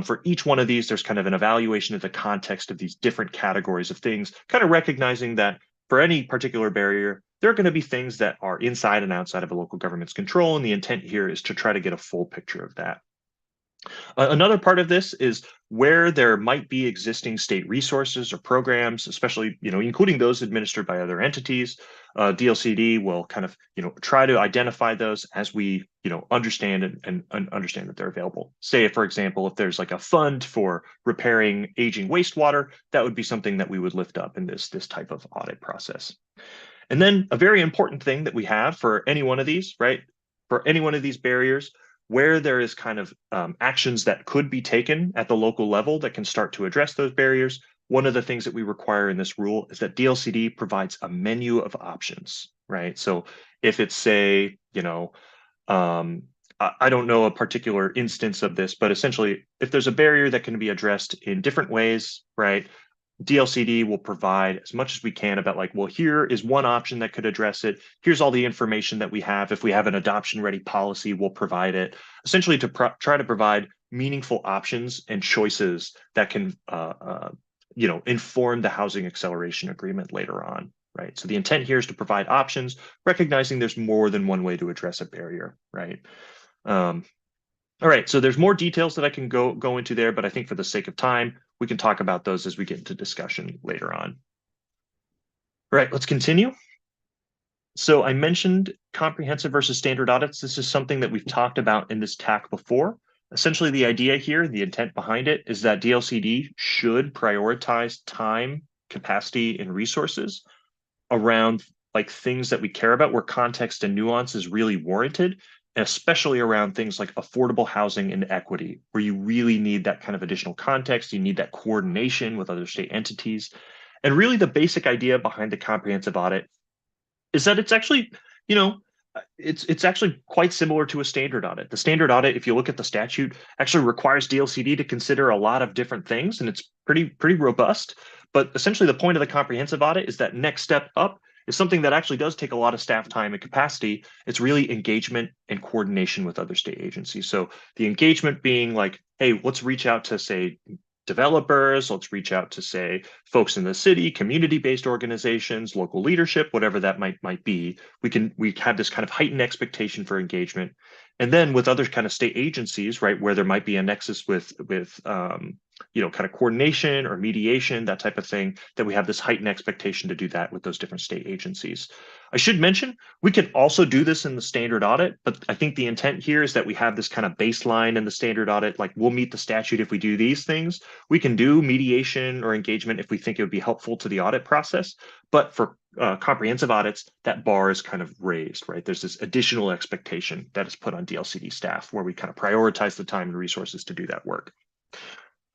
[SPEAKER 4] for each one of these, there's kind of an evaluation of the context of these different categories of things, kind of recognizing that for any particular barrier, there are going to be things that are inside and outside of a local government's control. And the intent here is to try to get a full picture of that. Another part of this is where there might be existing state resources or programs, especially, you know, including those administered by other entities. DLCD will kind of, you know, try to identify those as we, you know, understand and understand that they're available. Say, for example, if there's like a fund for repairing aging wastewater, that would be something that we would lift up in this type of audit process. And then a very important thing that we have for any one of these, right? For any one of these barriers, where there is kind of actions that could be taken at the local level that can start to address those barriers. One of the things that we require in this rule is that DLCD provides a menu of options, right? So if it's, say, you know, I don't know a particular instance of this, but essentially if there's a barrier that can be addressed in different ways, right? DLCD will provide as much as we can about like, well, here is one option that could address it. Here's all the information that we have. If we have an adoption ready policy, we'll provide it, essentially to try to provide meaningful options and choices that can, you know, inform the housing acceleration agreement later on, right? So the intent here is to provide options, recognizing there's more than one way to address a barrier, right? All right, so there's more details that I can go into there, but I think for the sake of time, we can talk about those as we get into discussion later on. All right, let's continue. So I mentioned comprehensive versus standard audits. This is something that we've talked about in this TAC before. Essentially, the idea here, the intent behind it, is that DLCD should prioritize time, capacity, and resources around like things that we care about where context and nuance is really warranted, and especially around things like affordable housing and equity, where you really need that kind of additional context, you need that coordination with other state entities. And really the basic idea behind the comprehensive audit is that it's actually, you know, it's actually quite similar to a standard audit. The standard audit, if you look at the statute, actually requires DLCD to consider a lot of different things, and it's pretty robust. But essentially the point of the comprehensive audit is that next step up is something that actually does take a lot of staff time and capacity. It's really engagement and coordination with other state agencies. So the engagement being like, hey, let's reach out to, say, developers, let's reach out to, say, folks in the city, community-based organizations, local leadership, whatever that might be. We have this kind of heightened expectation for engagement. And then with other kind of state agencies, right, where there might be a nexus with you know, kind of coordination or mediation, that type of thing, that we have this heightened expectation to do that with those different state agencies. I should mention, we could also do this in the standard audit, but I think the intent here is that we have this kind of baseline in the standard audit, like we'll meet the statute if we do these things. We can do mediation or engagement if we think it would be helpful to the audit process, but for comprehensive audits, that bar is kind of raised, right? There's this additional expectation that is put on DLCD staff where we kind of prioritize the time and resources to do that work.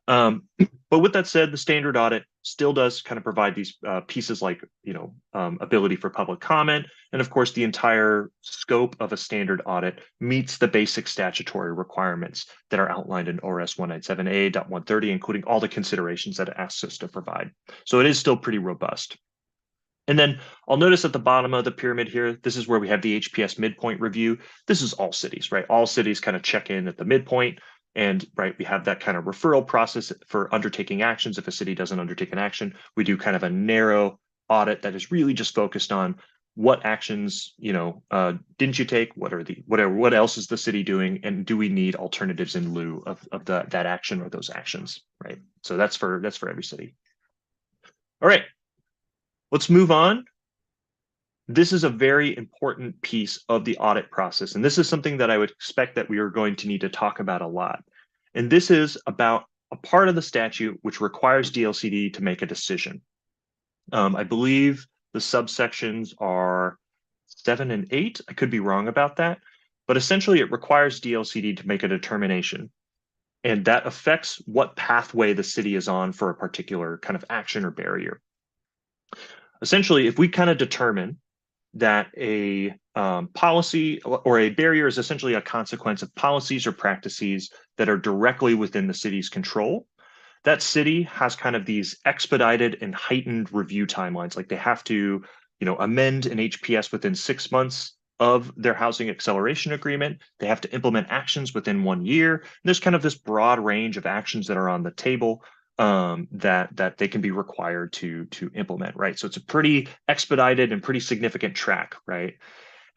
[SPEAKER 4] But with that said, the standard audit still does kind of provide these pieces like, you know, ability for public comment. And of course, the entire scope of a standard audit meets the basic statutory requirements that are outlined in ORS 197A.130, including all the considerations that it asks us to provide. So it is still pretty robust. And then I'll notice at the bottom of the pyramid here, this is where we have the HPS midpoint review. This is all cities, right? All cities kind of check in at the midpoint. And right, we have that kind of referral process for undertaking actions. If a city doesn't undertake an action, we do kind of a narrow audit that is really just focused on what actions, you know, didn't you take? What else is the city doing? And do we need alternatives in lieu of that action or those actions, right? So that's for every city. All right, let's move on. This is a very important piece of the audit process. And this is something that I would expect that we are going to need to talk about a lot. And this is about a part of the statute which requires DLCD to make a decision. I believe the subsections are 7 and 8. I could be wrong about that, but essentially it requires DLCD to make a determination. And that affects what pathway the city is on for a particular kind of action or barrier. Essentially, if we kind of determine that a policy or a barrier is essentially a consequence of policies or practices that are directly within the city's control, that city has kind of these expedited and heightened review timelines. Like they have to, amend an HPS within 6 months of their housing acceleration agreement. They have to implement actions within 1 year. And there's kind of this broad range of actions that are on the table that they can be required to implement, right? So it's a pretty expedited and pretty significant track, right?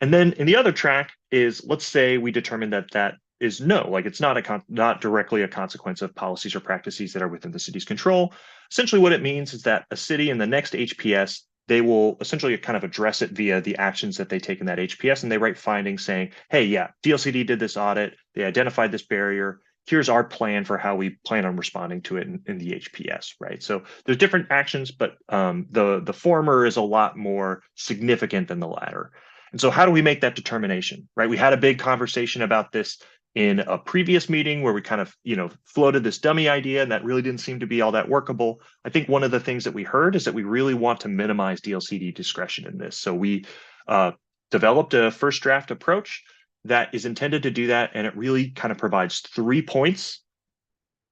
[SPEAKER 4] And then in the other track is, let's say we determine that is no, like it's not directly a consequence of policies or practices that are within the city's control. Essentially what it means is that a city in the next HPS, they will essentially kind of address it via the actions that they take in that HPS, and they write findings saying, hey, yeah, DLCD did this audit, they identified this barrier, here's our plan for how we plan on responding to it in the HPS, right? So there's different actions, but the former is a lot more significant than the latter. And so how do we make that determination, right? We had a big conversation about this in a previous meeting where we kind of, floated this dummy idea, and that really didn't seem to be all that workable. I think one of the things that we heard is that we really want to minimize DLCD discretion in this. So we developed a first draft approach that is intended to do that, and it really kind of provides 3 points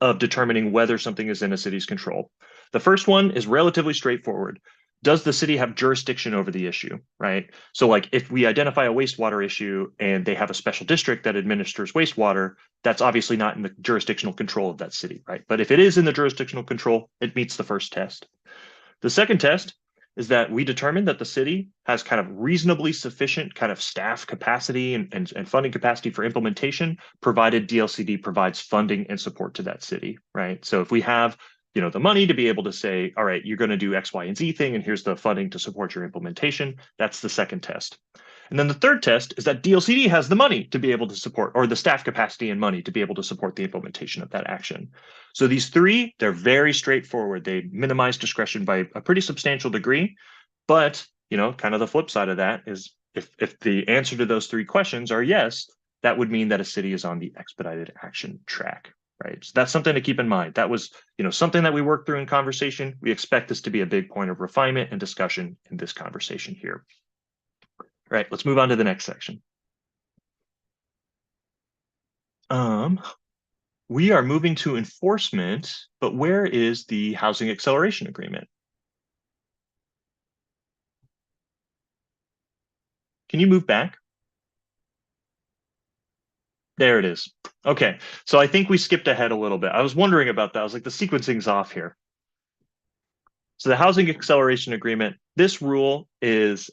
[SPEAKER 4] of determining whether something is in a city's control. The first one is relatively straightforward. Does the city have jurisdiction over the issue, right? So like if we identify a wastewater issue and they have a special district that administers wastewater, that's obviously not in the jurisdictional control of that city, right? But if it is in the jurisdictional control, it meets the first test. The second test is that we determine that the city has kind of reasonably sufficient kind of staff capacity and funding capacity for implementation, provided DLCD provides funding and support to that city, right? So if we have the money to be able to say, all right, you're going to do X, Y, and Z thing, and here's the funding to support your implementation. That's the second test. And then the third test is that DLCD has the money to be able to support, or the staff capacity and money to be able to support the implementation of that action. So these 3, they're very straightforward. They minimize discretion by a pretty substantial degree. But, kind of the flip side of that is if the answer to those 3 questions are yes, that would mean that a city is on the expedited action track. Right. So that's something to keep in mind. That was, something that we worked through in conversation. We expect this to be a big point of refinement and discussion in this conversation here. All right, let's move on to the next section. We are moving to enforcement, but where is the housing acceleration agreement? Can you move back? There it is. Okay, so I think we skipped ahead a little bit. I was wondering about that. I was like, the sequencing's off here. So the housing acceleration agreement, this rule is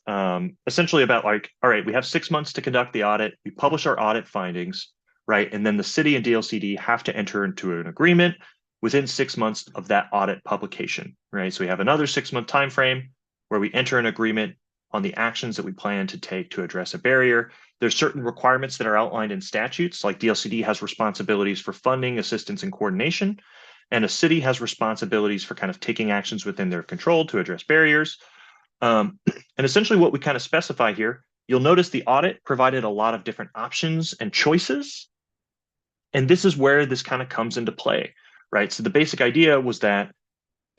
[SPEAKER 4] essentially about like, all right, we have 6 months to conduct the audit. We publish our audit findings, right? And then the city and DLCD have to enter into an agreement within 6 months of that audit publication, right? So we have another 6-month time frame where we enter an agreement on the actions that we plan to take to address a barrier. There's certain requirements that are outlined in statutes, like DLCD has responsibilities for funding, assistance, and coordination, and a city has responsibilities for kind of taking actions within their control to address barriers. And essentially what we kind of specify here, you'll notice the audit provided a lot of different options and choices. And this is where this kind of comes into play, right? So the basic idea was that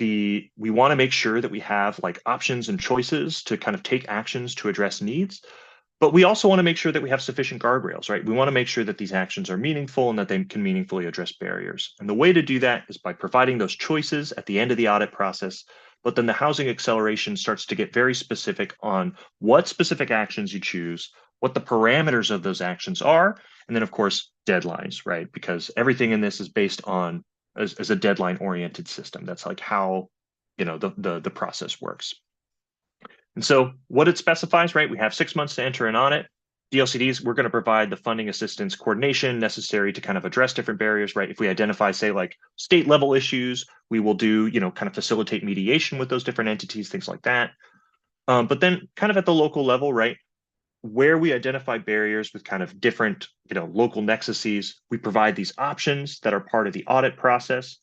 [SPEAKER 4] we want to make sure that we have like options and choices to kind of take actions to address needs. But we also want to make sure that we have sufficient guardrails, right? We want to make sure that these actions are meaningful and that they can meaningfully address barriers. And the way to do that is by providing those choices at the end of the audit process. But then the housing acceleration starts to get very specific on what specific actions you choose, what the parameters of those actions are, and then of course, deadlines, right? Because everything in this is based on as a deadline-oriented system. That's like how the process works. And so what it specifies, right? We have 6 months to enter an audit. DLCDs, we're going to provide the funding assistance coordination necessary to kind of address different barriers, right? If we identify, say, like state level issues, we will do, kind of facilitate mediation with those different entities, things like that. But then kind of at the local level, right? Where we identify barriers with kind of different, local nexuses, we provide these options that are part of the audit process.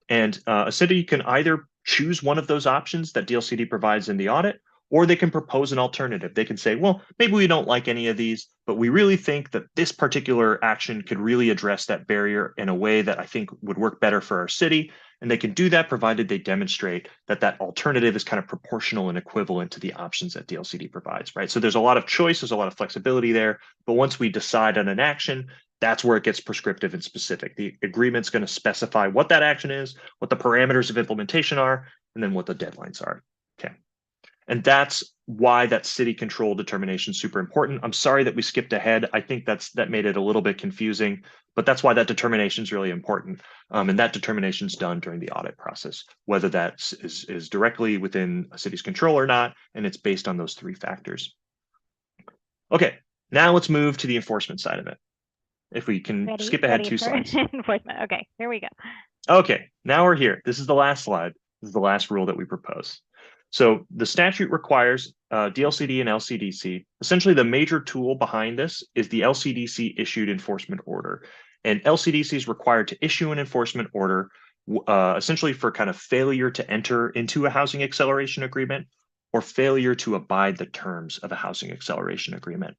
[SPEAKER 4] And a city can either choose one of those options that DLCD provides in the audit, or they can propose an alternative. They can say, well, maybe we don't like any of these, but we really think that this particular action could really address that barrier in a way that I think would work better for our city. And they can do that provided they demonstrate that that alternative is kind of proportional and equivalent to the options that DLCD provides, right? So there's a lot of choice, there's a lot of flexibility there. But once we decide on an action, that's where it gets prescriptive and specific. The agreement's going to specify what that action is, what the parameters of implementation are, and then what the deadlines are. Okay. And that's why that city control determination is super important. I'm sorry that we skipped ahead. I think that made it a little bit confusing, but that's why that determination is really important. And that determination is done during the audit process, whether that is directly within a city's control or not, and it's based on those three factors. Okay, now let's move to the enforcement side of it. If we can skip ahead 2 slides.
[SPEAKER 3] Enforcement. Okay, here we go.
[SPEAKER 4] Okay, now we're here. This is the last slide. This is the last rule that we propose. So the statute requires DLCD and LCDC. Essentially, the major tool behind this is the LCDC issued enforcement order. And LCDC is required to issue an enforcement order essentially for kind of failure to enter into a housing acceleration agreement or failure to abide the terms of a housing acceleration agreement.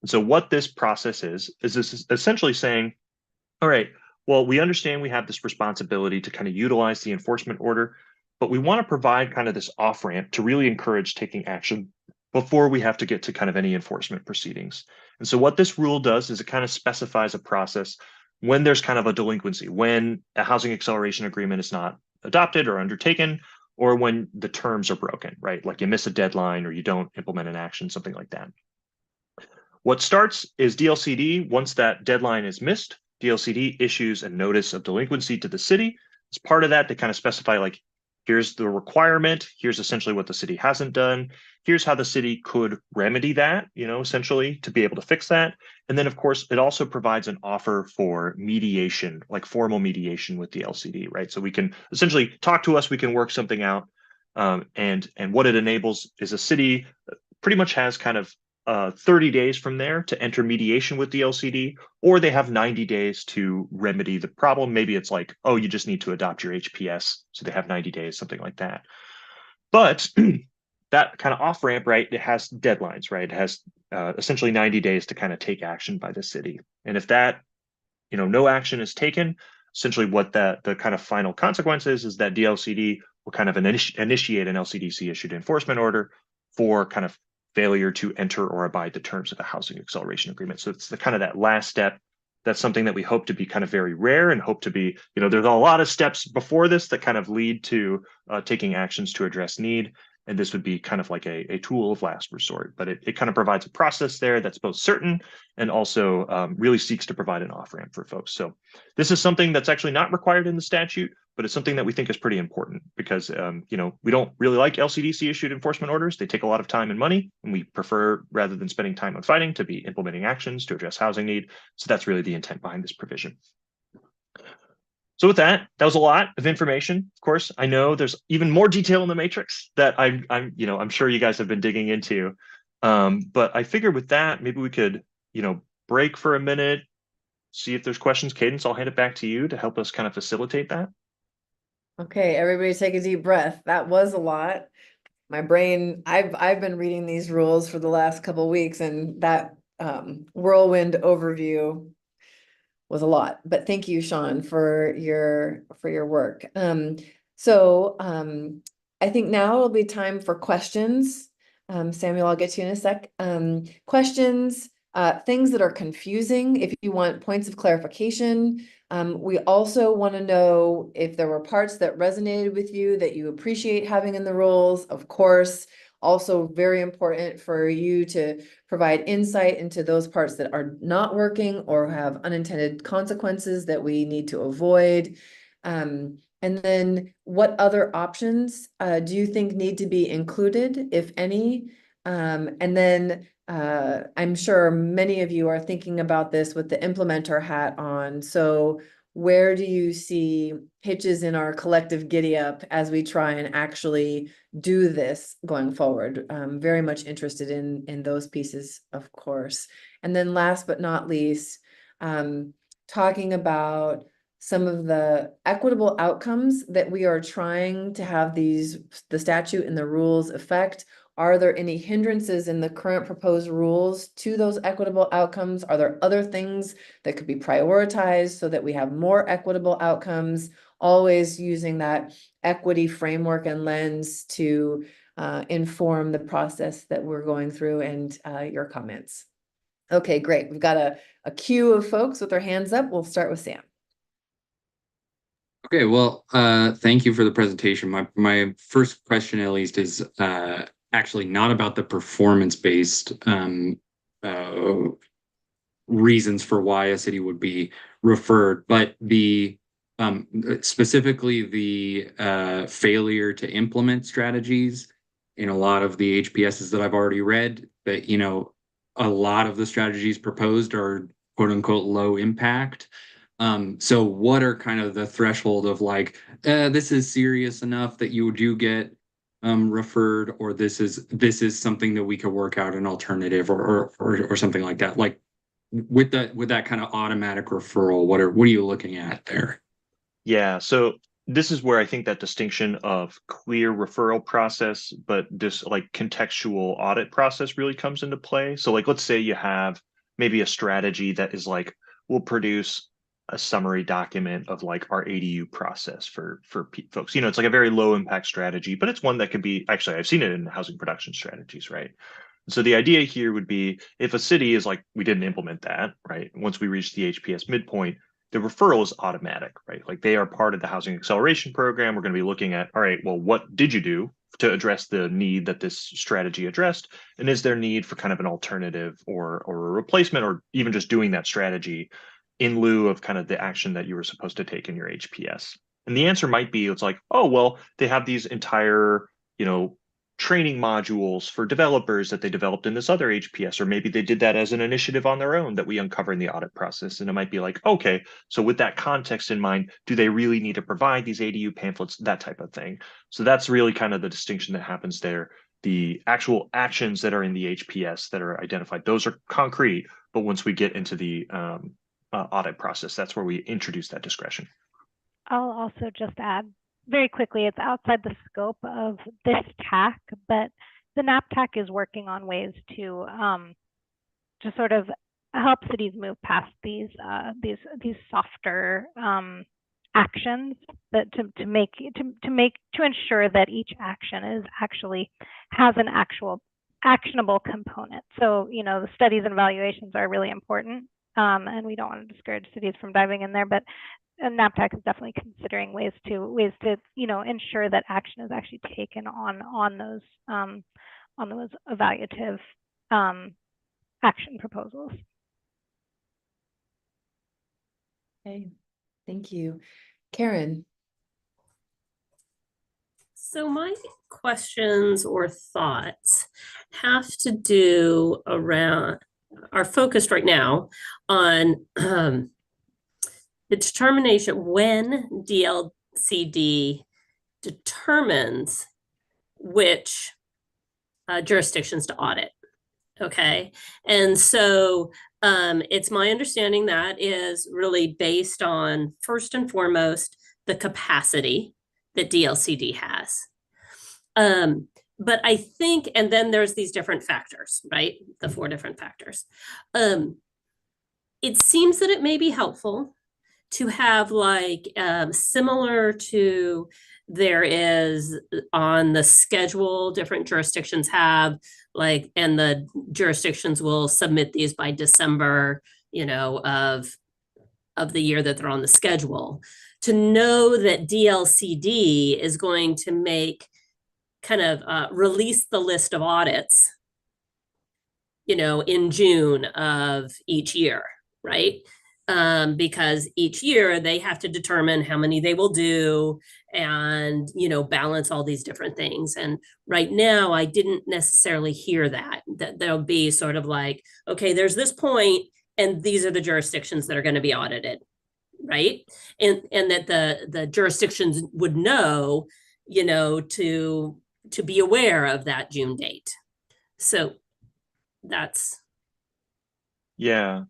[SPEAKER 4] And so what this process is this essentially saying, all right, well, we understand we have this responsibility to kind of utilize the enforcement order, but we want to provide kind of this off ramp to really encourage taking action before we have to get to kind of any enforcement proceedings. And so what this rule does is it kind of specifies a process when there's kind of a delinquency, when a housing acceleration agreement is not adopted or undertaken, or when the terms are broken, right? Like you miss a deadline or you don't implement an action, something like that. What starts is DLCD. Once that deadline is missed, DLCD issues a notice of delinquency to the city. As part of that, they kind of specify like, here's the requirement, here's essentially what the city hasn't done, here's how the city could remedy that, essentially to be able to fix that. And then of course, it also provides an offer for mediation, like formal mediation with the LCD, right? So we can essentially talk to us, we can work something out. And what it enables is a city pretty much has kind of 30 days from there to enter mediation with the LCD, or they have 90 days to remedy the problem. Maybe it's like, oh, you just need to adopt your HPS. So they have 90 days, something like that. But that kind of off ramp, right, it has deadlines, right? It has essentially 90 days to kind of take action by the city. And if that, no action is taken, essentially what the kind of final consequence is that DLCD will kind of initiate an LCDC issued enforcement order for kind of failure to enter or abide the terms of a housing acceleration agreement. So it's the kind of that last step. That's something that we hope to be kind of very rare and hope to be, there's a lot of steps before this that kind of lead to taking actions to address need. And this would be kind of like a tool of last resort, but it kind of provides a process there that's both certain and also really seeks to provide an off ramp for folks. So this is something that's actually not required in the statute, but it's something that we think is pretty important because, we don't really like LCDC issued enforcement orders. They take a lot of time and money, and we prefer, rather than spending time on fighting, to be implementing actions to address housing need. So that's really the intent behind this provision. So with that was a lot of information. Of course, I know there's even more detail in the matrix that I'm sure you guys have been digging into. But I figured with that, maybe we could, break for a minute, see if there's questions. Cadence, I'll hand it back to you to help us kind of facilitate that.
[SPEAKER 1] Okay, everybody take a deep breath. That was a lot. My brain, I've been reading these rules for the last couple of weeks, and that whirlwind overview was a lot. But thank you, Sean, for your work. So I think now it'll be time for questions. Samuel, I'll get to you in a sec. Questions, things that are confusing, if you want points of clarification. We also want to know if there were parts that resonated with you that you appreciate having in the rules, of course. Also very important for you to provide insight into those parts that are not working or have unintended consequences that we need to avoid. And then what other options do you think need to be included, if any? And then I'm sure many of you are thinking about this with the implementer hat on. So where do you see hitches in our collective giddy up as we try and actually do this going forward? I'm very much interested in those pieces, of course. And then last but not least, talking about some of the equitable outcomes that we are trying to have the statute and the rules affect. Are there any hindrances in the current proposed rules to those equitable outcomes? Are there other things that could be prioritized so that we have more equitable outcomes, always using that equity framework and lens to inform the process that we're going through, and your comments? Okay, great. We've got a queue of folks with their hands up. We'll start with Sam.
[SPEAKER 2] Okay, well, thank you for the presentation. My first question, at least, is actually not about the performance-based reasons for why a city would be referred, but the specifically the failure to implement strategies in a lot of the HPSs that I've already read. That, you know, a lot of the strategies proposed are quote unquote low impact. So what are kind of the threshold of like, this is serious enough that you do get referred, or this is something that we could work out an alternative or something like that. Like with that kind of automatic referral, what are you looking at there?
[SPEAKER 4] Yeah, so this is where I think that distinction of clear referral process, but this like contextual audit process really comes into play. So like, let's say you have maybe a strategy that is like, we'll produce a summary document of like our ADU process for folks. You know, it's like a very low impact strategy, but it's one that could be, actually, I've seen it in housing production strategies, right? So the idea here would be if a city is like, we didn't implement that, right? Once we reach the HPS midpoint, the referral is automatic, right? Like they are part of the housing acceleration program. We're going to be looking at, all right, well, what did you do to address the need that this strategy addressed? And is there need for kind of an alternative or a replacement, or even just doing that strategy in lieu of kind of the action that you were supposed to take in your HPS? And the answer might be, it's like, oh, well, they have these entire, you know, training modules for developers that they developed in this other HPS, or maybe they did that as an initiative on their own that we uncover in the audit process. And it might be like, okay, so with that context in mind, do they really need to provide these ADU pamphlets, that type of thing? So that's really kind of the distinction that happens there. The actual actions that are in the HPS that are identified, those are concrete, but once we get into the audit process, that's where we introduce that discretion.
[SPEAKER 3] I'll also just add very quickly, it's outside the scope of this TAC, but the NAPTAC is working on ways to sort of help cities move past these softer actions that to ensure that each action is actually has an actual actionable component. So, you know, the studies and evaluations are really important, and we don't want to discourage cities from diving in there, but NAPTAC is definitely considering ways to you know, ensure that action is actually taken on those evaluative action proposals.
[SPEAKER 1] Okay, thank you. Karen.
[SPEAKER 5] So my questions or thoughts have to do around, are focused right now on the determination when DLCD determines which jurisdictions to audit. Okay. And so it's my understanding that is really based on, first and foremost, the capacity that DLCD has. But I think, and then there's these different factors, right? The 4 different factors. It seems that it may be helpful to have like similar to there is on the schedule, different jurisdictions have like, and the jurisdictions will submit these by December, you know, of the year that they're on the schedule. To know that DLCD is going to make kind of release the list of audits, you know, in June of each year, right? Because each year they have to determine how many they will do and, you know, balance all these different things. And right now I didn't necessarily hear that there'll be sort of like, okay, there's this point and these are the jurisdictions that are going to be audited, right? And that the jurisdictions would know, you know, to be aware of that June date. So that's.
[SPEAKER 4] Yeah.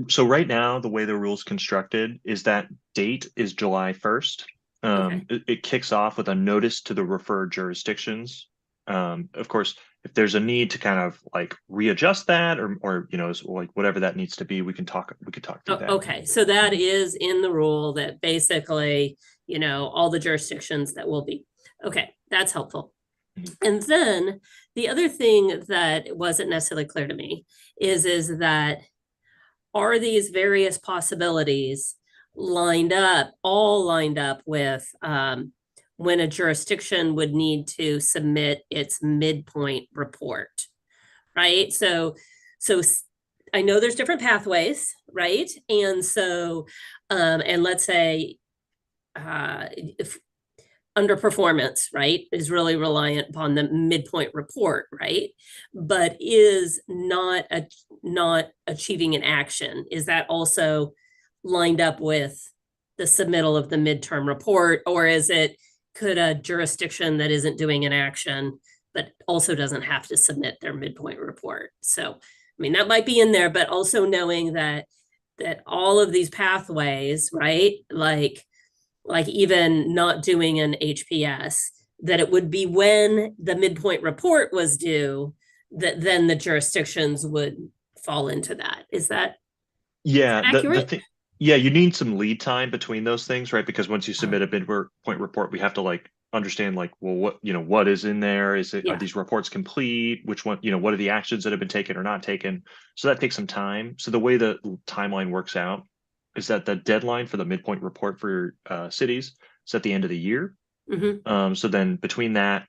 [SPEAKER 4] So right now, the way the rule's constructed is that date is July 1st.
[SPEAKER 5] Okay.
[SPEAKER 4] It kicks off with a notice to the referred jurisdictions. Of course, if there's a need to kind of like readjust that or you know, like whatever that needs to be, we can talk through that.
[SPEAKER 5] Okay. So that is in the rule that basically, you know, all the jurisdictions that will be. Okay. That's helpful. And then the other thing that wasn't necessarily clear to me is that are these various possibilities all lined up with when a jurisdiction would need to submit its midpoint report, right? So I know there's different pathways, right? And so, and let's say if underperformance, right, is really reliant upon the midpoint report, right? But is not achieving an action, is that also lined up with the submittal of the midterm report, or could a jurisdiction that isn't doing an action but also doesn't have to submit their midpoint report? So, I mean, that might be in there, but also knowing that all of these pathways, right, like even not doing an HPS, that it would be when the midpoint report was due that then the jurisdictions would fall into that. Is that
[SPEAKER 4] Yeah,
[SPEAKER 5] accurate?
[SPEAKER 4] yeah, you need some lead time between those things, right? Because once you submit a midpoint report, we have to like understand like, well, what is in there? Are
[SPEAKER 5] Yeah.
[SPEAKER 4] these reports complete? Which one, what are the actions that have been taken or not taken? So that takes some time. So the way the timeline works out is that the deadline for the midpoint report for cities is at the end of the year. So then between that,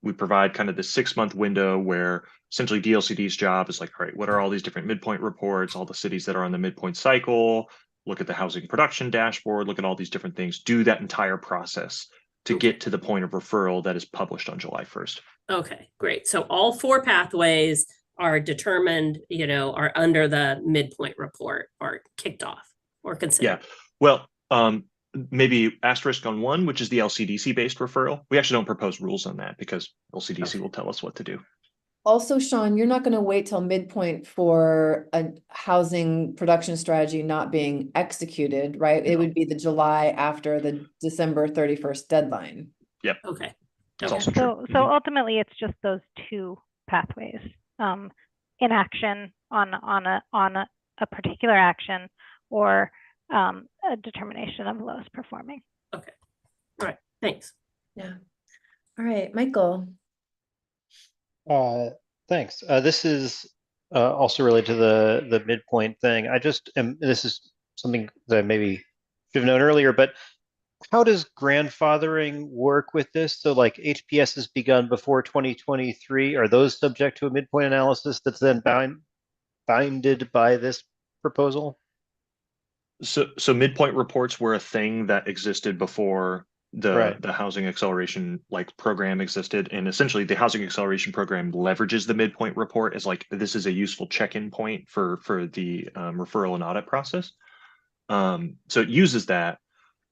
[SPEAKER 4] we provide kind of the 6-month window where essentially DLCD's job is like, all right, what are all these different midpoint reports, all the cities that are on the midpoint cycle, look at the housing production dashboard, look at all these different things, do that entire process to get to the point of referral that is published on July 1st.
[SPEAKER 5] Okay, great. So all 4 pathways are determined, are under the midpoint report or kicked off or considered.
[SPEAKER 4] Yeah. Well, maybe asterisk on one, which is the LCDC based referral. We actually don't propose rules on that because LCDC will tell us what to do.
[SPEAKER 1] Also, Sean, you're not going to wait till midpoint for a housing production strategy not being executed, right? It would be the July after the December 31st deadline.
[SPEAKER 4] Yep.
[SPEAKER 5] Okay.
[SPEAKER 4] That's
[SPEAKER 3] Yeah,
[SPEAKER 4] also true.
[SPEAKER 3] so ultimately, it's just those 2 pathways: inaction on a particular action, or a determination of lowest performing.
[SPEAKER 5] Okay. All right. Thanks.
[SPEAKER 1] Yeah. All right, Michael.
[SPEAKER 6] Thanks. This is also related to the midpoint thing. This is something that I maybe should have known earlier, but how does grandfathering work with this? So like HPS has begun before 2023. Are those subject to a midpoint analysis that's then bounded by this proposal?
[SPEAKER 4] So midpoint reports were a thing that existed before the housing acceleration program existed, and essentially the housing acceleration program leverages the midpoint report as like this is a useful check-in point for the referral and audit process. So it uses that.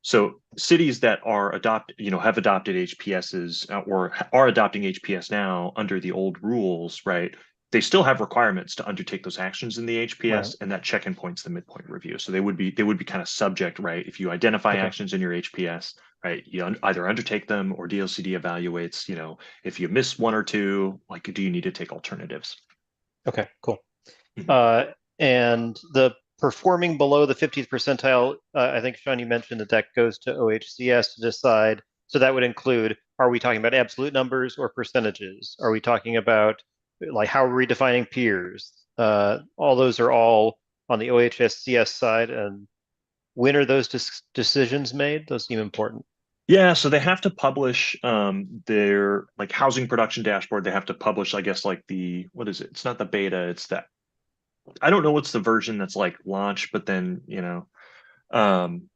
[SPEAKER 4] So cities that are have adopted HPSs or are adopting HPS now under the old rules, right? They still have requirements to undertake those actions in the HPS, and that check-in point's the midpoint review. So they would be kind of subject, right? If you identify actions in your HPS, right, you either undertake them or DLCD evaluates. If you miss 1 or 2, like, do you need to take alternatives?
[SPEAKER 6] Okay, cool. And the performing below the 50th percentile, I think, Sean, you mentioned that goes to OHCS to decide. So that would include, are we talking about absolute numbers or percentages? Are we talking about like how are we defining peers? All those are all on the OHSCS side. And when are those decisions made? Those seem important.
[SPEAKER 4] Yeah, so they have to publish their housing production dashboard. They have to publish, I guess, what is it? It's not the beta, it's that. I don't know what's the version that's launch, but then, on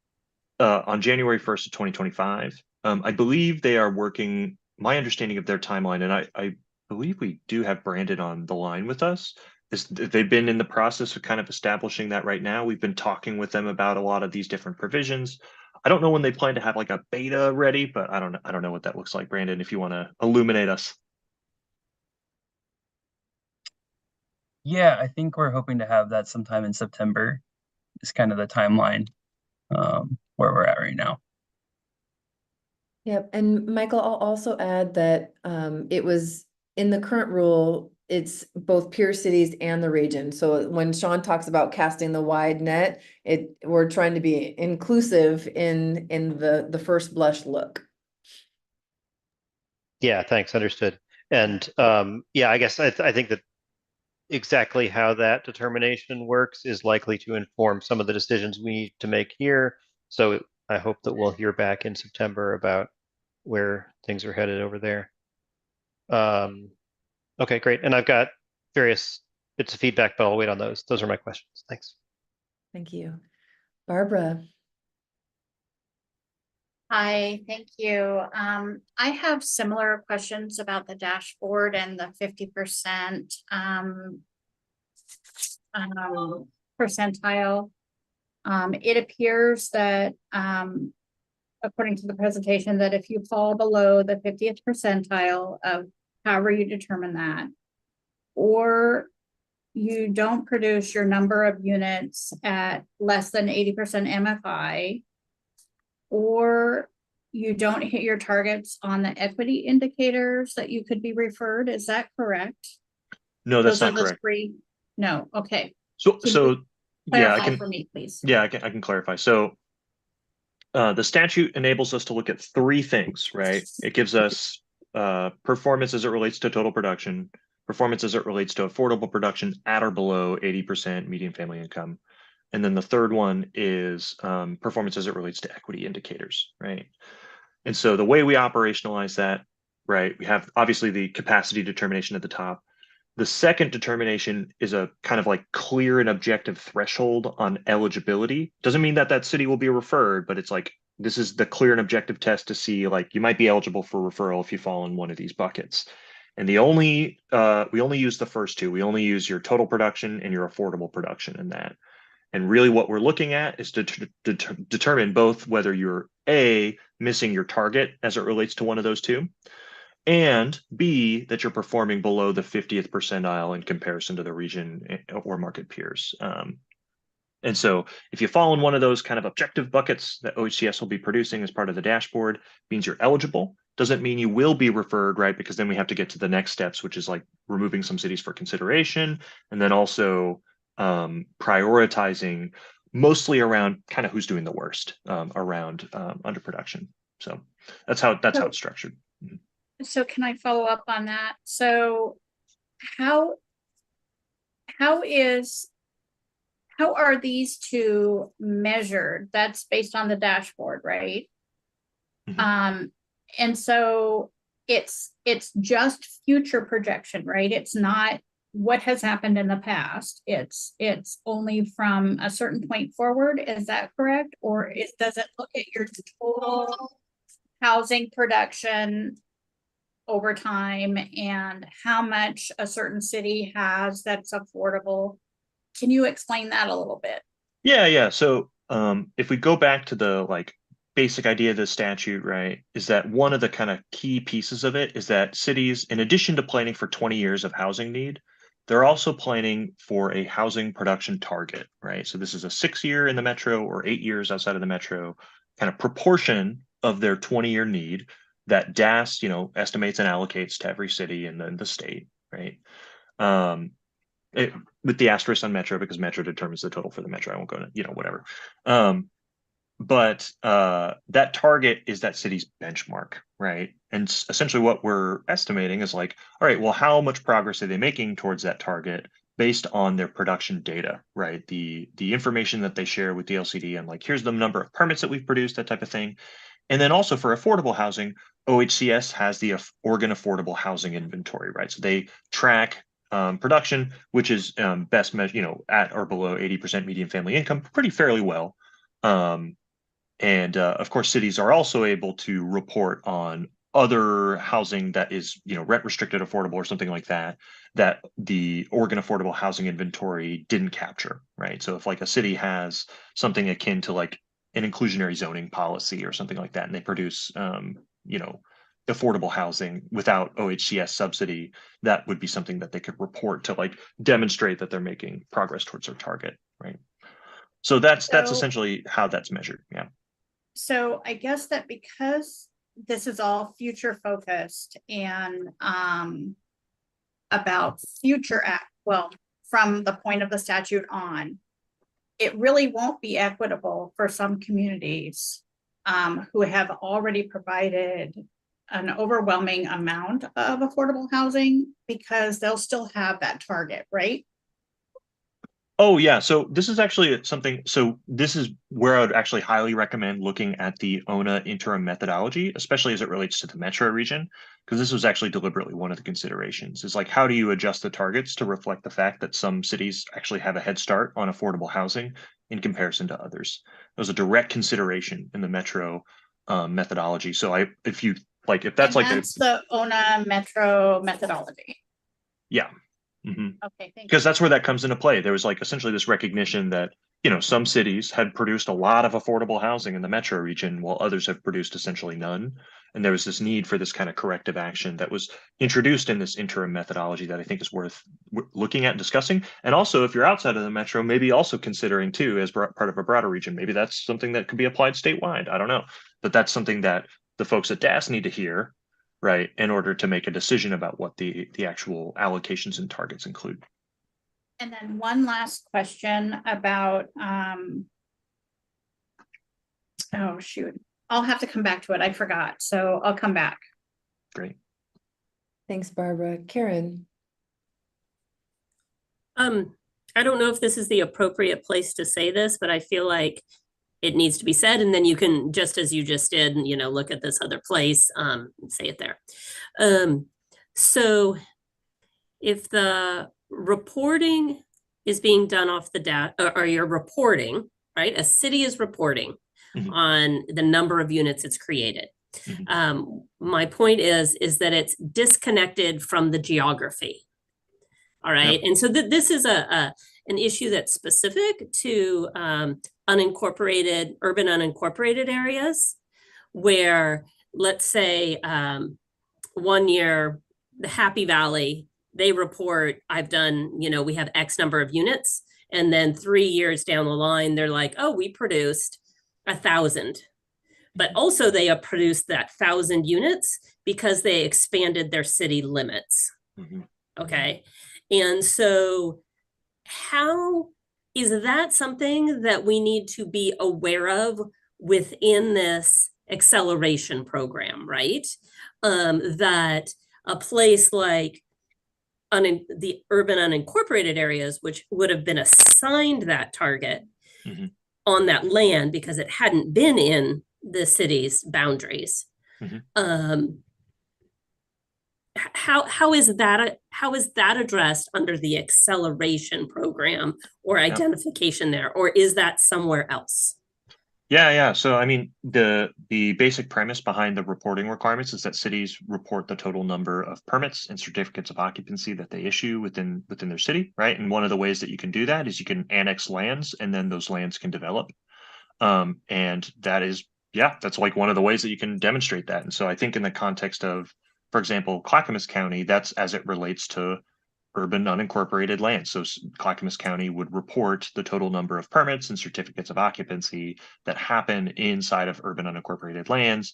[SPEAKER 4] January 1st of 2025, I believe they are working, my understanding of their timeline, and I believe we do have Brandon on the line with us, is they've been in the process of kind of establishing that right now. We've been talking with them about a lot of these different provisions. I don't know when they plan to have a beta ready, but I don't know what that looks like. Brandon, if you want to illuminate us.
[SPEAKER 7] Yeah, I think we're hoping to have that sometime in September. Is kind of the timeline where we're at right now.
[SPEAKER 1] Yep. And Michael, I'll also add that it was in the current rule, it's both peer cities and the region. So when Sean talks about casting the wide net, we're trying to be inclusive in the first blush look.
[SPEAKER 6] Yeah, thanks. Understood. And yeah, I guess I think that exactly how that determination works is likely to inform some of the decisions we need to make here. So I hope that we'll hear back in September about where things are headed over there. Okay, great. And I've got various bits of feedback, but I'll wait on those. Those are my questions. Thanks.
[SPEAKER 1] Thank you. Barbara.
[SPEAKER 8] Hi, thank you. I have similar questions about the dashboard and the 50% percentile. It appears that according to the presentation, that if you fall below the 50th percentile of however you determine that, or you don't produce your number of units at less than 80% MFI, or you don't hit your targets on the equity indicators that you could be referred. Is that correct?
[SPEAKER 4] No, that's
[SPEAKER 8] Those are
[SPEAKER 4] not
[SPEAKER 8] the
[SPEAKER 4] correct.
[SPEAKER 8] three. No, okay.
[SPEAKER 4] So,
[SPEAKER 8] Can
[SPEAKER 4] so
[SPEAKER 8] you
[SPEAKER 4] yeah, I
[SPEAKER 8] clarify
[SPEAKER 4] can,
[SPEAKER 8] for me, please.
[SPEAKER 4] yeah, I can clarify. So the statute enables us to look at three things, right? It gives us performance as it relates to total production, performance as it relates to affordable production at or below 80% median family income. And then the third one is performance as it relates to equity indicators, right? And so the way we operationalize that, right, we have obviously the capacity determination at the top. The second determination is a kind of like clear and objective threshold on eligibility. Doesn't mean that that city will be referred, but it's like, this is the clear and objective test to see like you might be eligible for referral if you fall in one of these buckets. And we only use the first two. We only use your total production and your affordable production in that. And really what we're looking at is to determine both whether you're A, missing your target as it relates to one of those two, and B, that you're performing below the 50th percentile in comparison to the region or market peers. And so if you fall in one of those kind of objective buckets that OHCS will be producing as part of the dashboard, means you're eligible. Doesn't mean you will be referred, right? Because then we have to get to the next steps, which is like removing some cities for consideration, and then also prioritizing mostly around kind of who's doing the worst around underproduction. So that's how it's structured.
[SPEAKER 8] So can I follow up on that? So how are these two measured? That's based on the dashboard, right?
[SPEAKER 4] Mhm.
[SPEAKER 8] And so it's just future projection, right? It's not what has happened in the past. It's only from a certain point forward. Is that correct? Or does it look at your total housing production over time and how much a certain city has that's affordable? Can you explain that a little bit?
[SPEAKER 4] Yeah. So if we go back to the like basic idea of the statute, right, is that one of the kind of key pieces of it is that cities, in addition to planning for 20 years of housing need, they're also planning for a housing production target, right? So this is a 6-year in the metro or 8 years outside of the metro kind of proportion of their 20-year need that DAS, estimates and allocates to every city in the state, right? With the asterisk on metro because metro determines the total for the metro. I won't go into, whatever. But that target is that city's benchmark, right? And essentially what we're estimating is like, all right, well, how much progress are they making towards that target based on their production data, right? The information that they share with the LCD and like, here's the number of permits that we've produced, that type of thing. And then also for affordable housing, OHCS has the Oregon Affordable Housing Inventory, right? So they track production, which is best measured, at or below 80% median family income, pretty fairly well. And of course, cities are also able to report on other housing that is, rent restricted, affordable, or something like that, that the Oregon Affordable Housing Inventory didn't capture, right? So if like a city has something akin to like an inclusionary zoning policy or something like that, and they produce, affordable housing without OHCS subsidy, that would be something that they could report to like demonstrate that they're making progress towards their target, right? So that's essentially how that's measured. Yeah.
[SPEAKER 8] So I guess that because this is all future focused and about future from the point of the statute on, it really won't be equitable for some communities who have already provided an overwhelming amount of affordable housing because they'll still have that target, right?
[SPEAKER 4] Oh yeah, so this is actually something, so this is where I would actually highly recommend looking at the ONA interim methodology, especially as it relates to the metro region, because this was actually deliberately one of the considerations, is like, how do you adjust the targets to reflect the fact that some cities actually have a head start on affordable housing in comparison to others? It was a direct consideration in the metro methodology. So if that's
[SPEAKER 8] And
[SPEAKER 4] like
[SPEAKER 8] that's the ONA metro methodology.
[SPEAKER 4] yeah. Mm-hmm.
[SPEAKER 8] Okay, thank you.
[SPEAKER 4] Because that's where that comes into play. There was like essentially this recognition that, you know, some cities had produced a lot of affordable housing in the metro region while others have produced essentially none. And there was this need for this kind of corrective action that was introduced in this interim methodology that I think is worth looking at and discussing. And also, if you're outside of the metro, maybe also considering too, as part of a broader region, maybe that's something that could be applied statewide. I don't know. But that's something that the folks at DAS need to hear, right, in order to make a decision about what the actual allocations and targets include.
[SPEAKER 8] And then one last question about, oh shoot, I'll have to come back to it. I forgot, so I'll come back.
[SPEAKER 4] Great.
[SPEAKER 1] Thanks, Barbara. Karen.
[SPEAKER 5] I don't know if this is the appropriate place to say this, but I feel like it needs to be said, and then you can, just as you just did, you know, look at this other place, say it there. So if the reporting is being done off the data, or you're reporting, right? A city is reporting on the number of units it's created. My point is that it's disconnected from the geography. All right. Yep. And so this is an issue that's specific to unincorporated, urban unincorporated areas where, let's say, 1 year, the Happy Valley, they report, I've done, you know, we have X number of units. And then 3 years down the line, they're like, oh, we produced 1,000. But also they have produced that 1,000 units because they expanded their city limits. Okay. And so how is that something that we need to be aware of within this acceleration program, right? That a place like the urban unincorporated areas, which would have been assigned that target on that land because it hadn't been in the city's boundaries. How is that addressed under the acceleration program or identification there, or is that somewhere else?
[SPEAKER 4] Yeah. So I mean, the basic premise behind the reporting requirements is that cities report the total number of permits and certificates of occupancy that they issue within their city, right? And one of the ways that you can do that is you can annex lands, and then those lands can develop. And that is, that's like one of the ways that you can demonstrate that. And so I think in the context of, for example, Clackamas County, that's as it relates to urban unincorporated land. So Clackamas County would report the total number of permits and certificates of occupancy that happen inside of urban unincorporated lands.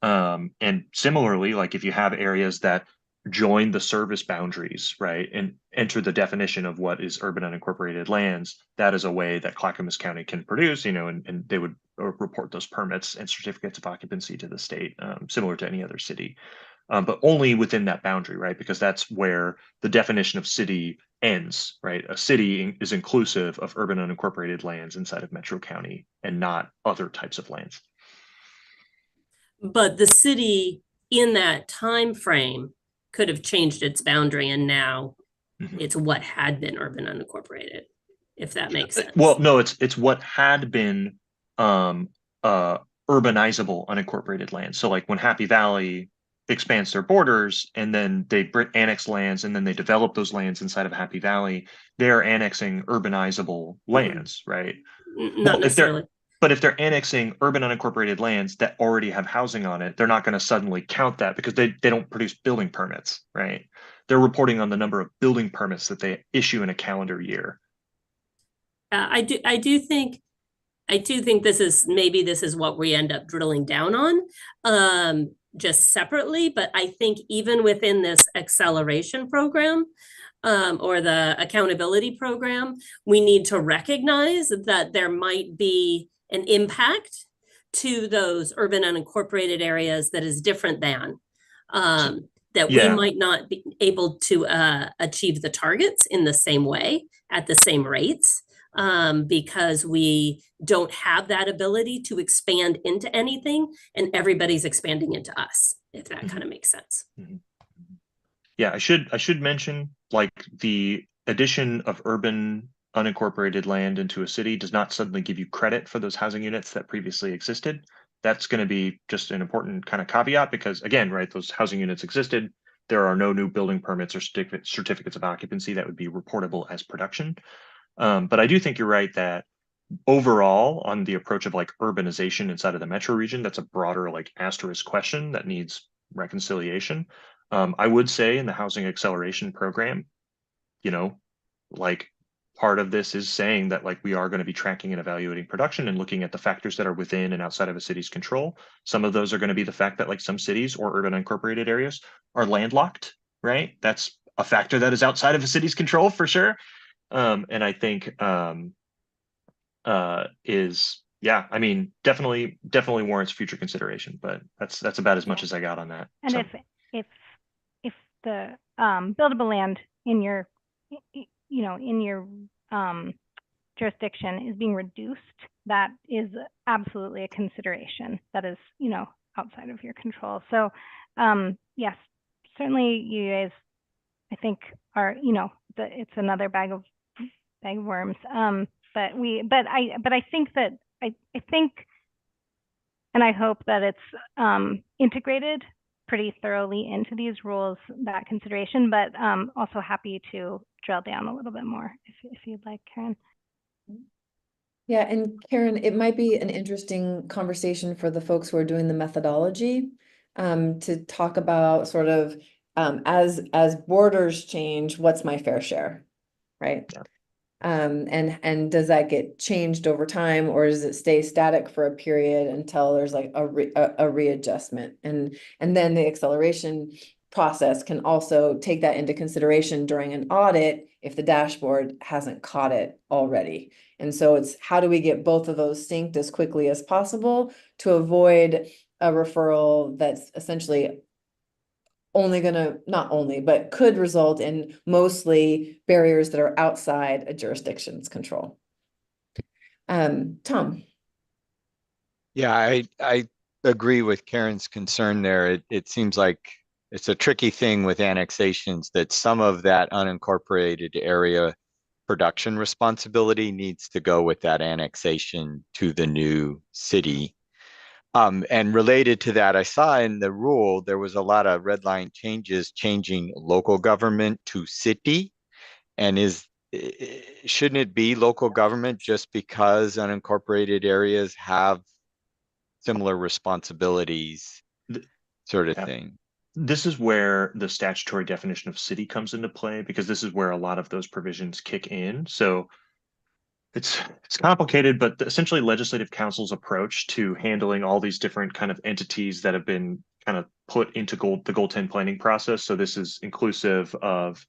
[SPEAKER 4] And similarly, like if you have areas that join the service boundaries, right, and enter the definition of what is urban unincorporated lands, that is a way that Clackamas County can produce, you know, and they would report those permits and certificates of occupancy to the state, similar to any other city. But only within that boundary, right? Because that's where the definition of city ends, right? A city is inclusive of urban unincorporated lands inside of Metro County and not other types of lands.
[SPEAKER 5] But the city in that time frame could have changed its boundary, and now it's what had been urban unincorporated, if that makes sense.
[SPEAKER 4] Well, no, it's what had been urbanizable unincorporated land. So like when Happy Valley expands their borders and then they annex lands and then they develop those lands inside of Happy Valley, they're annexing urbanizable lands, right?
[SPEAKER 5] Not necessarily.
[SPEAKER 4] But if they're annexing urban unincorporated lands that already have housing on it, they're not going to suddenly count that because they don't produce building permits, right? They're reporting on the number of building permits that they issue in a calendar year.
[SPEAKER 5] I do think this is what we end up drilling down on, just separately. But I think even within this acceleration program, or the accountability program, we need to recognize that there might be an impact to those urban unincorporated areas that is different than, that we
[SPEAKER 4] Yeah.
[SPEAKER 5] might not be able to achieve the targets in the same way at the same rates, because we don't have that ability to expand into anything, and everybody's expanding into us, if that kind of makes sense.
[SPEAKER 4] Yeah, I should mention, like, the addition of urban unincorporated land into a city does not suddenly give you credit for those housing units that previously existed. That's going to be just an important kind of caveat because, again, right, those housing units existed. There are no new building permits or certificates of occupancy that would be reportable as production. But I do think you're right that overall, on the approach of like urbanization inside of the metro region, that's a broader like asterisk question that needs reconciliation. I would say in the housing acceleration program, you know, like part of this is saying that like we are going to be tracking and evaluating production and looking at the factors that are within and outside of a city's control. Some of those are going to be the fact that like some cities or urban unincorporated areas are landlocked, right? That's a factor that is outside of a city's control for sure. And I think yeah, I mean, definitely warrants future consideration, but that's about as much as I got on that.
[SPEAKER 3] And
[SPEAKER 4] So.
[SPEAKER 3] if the buildable land in your in your jurisdiction is being reduced, that is absolutely a consideration that is outside of your control. So yes, certainly you guys, I think, are it's another bag of worms. But I think that I think, and I hope that it's integrated pretty thoroughly into these rules, that consideration, but also happy to drill down a little bit more if you'd like, Karen.
[SPEAKER 1] Yeah, and Karen, it might be an interesting conversation for the folks who are doing the methodology, to talk about sort of as borders change, what's my fair share, right?
[SPEAKER 4] Yeah.
[SPEAKER 1] And does that get changed over time, or does it stay static for a period until there's like a readjustment? And then the acceleration process can also take that into consideration during an audit if the dashboard hasn't caught it already. And so it's how do we get both of those synced as quickly as possible to avoid a referral that's essentially not only, but could result in mostly barriers that are outside a jurisdiction's control. Tom.
[SPEAKER 9] Yeah, I agree with Karen's concern there. It seems like it's a tricky thing with annexations that some of that unincorporated area production responsibility needs to go with that annexation to the new city. And related to that, I saw in the rule, there was a lot of red line changes changing local government to city. And shouldn't it be local government just because unincorporated areas have similar responsibilities, sort of thing?
[SPEAKER 4] This is where the statutory definition of city comes into play, because this is where a lot of those provisions kick in. So it's complicated, but essentially legislative council's approach to handling all these different kind of entities that have been kind of put into the Goal 10 planning process. So this is inclusive of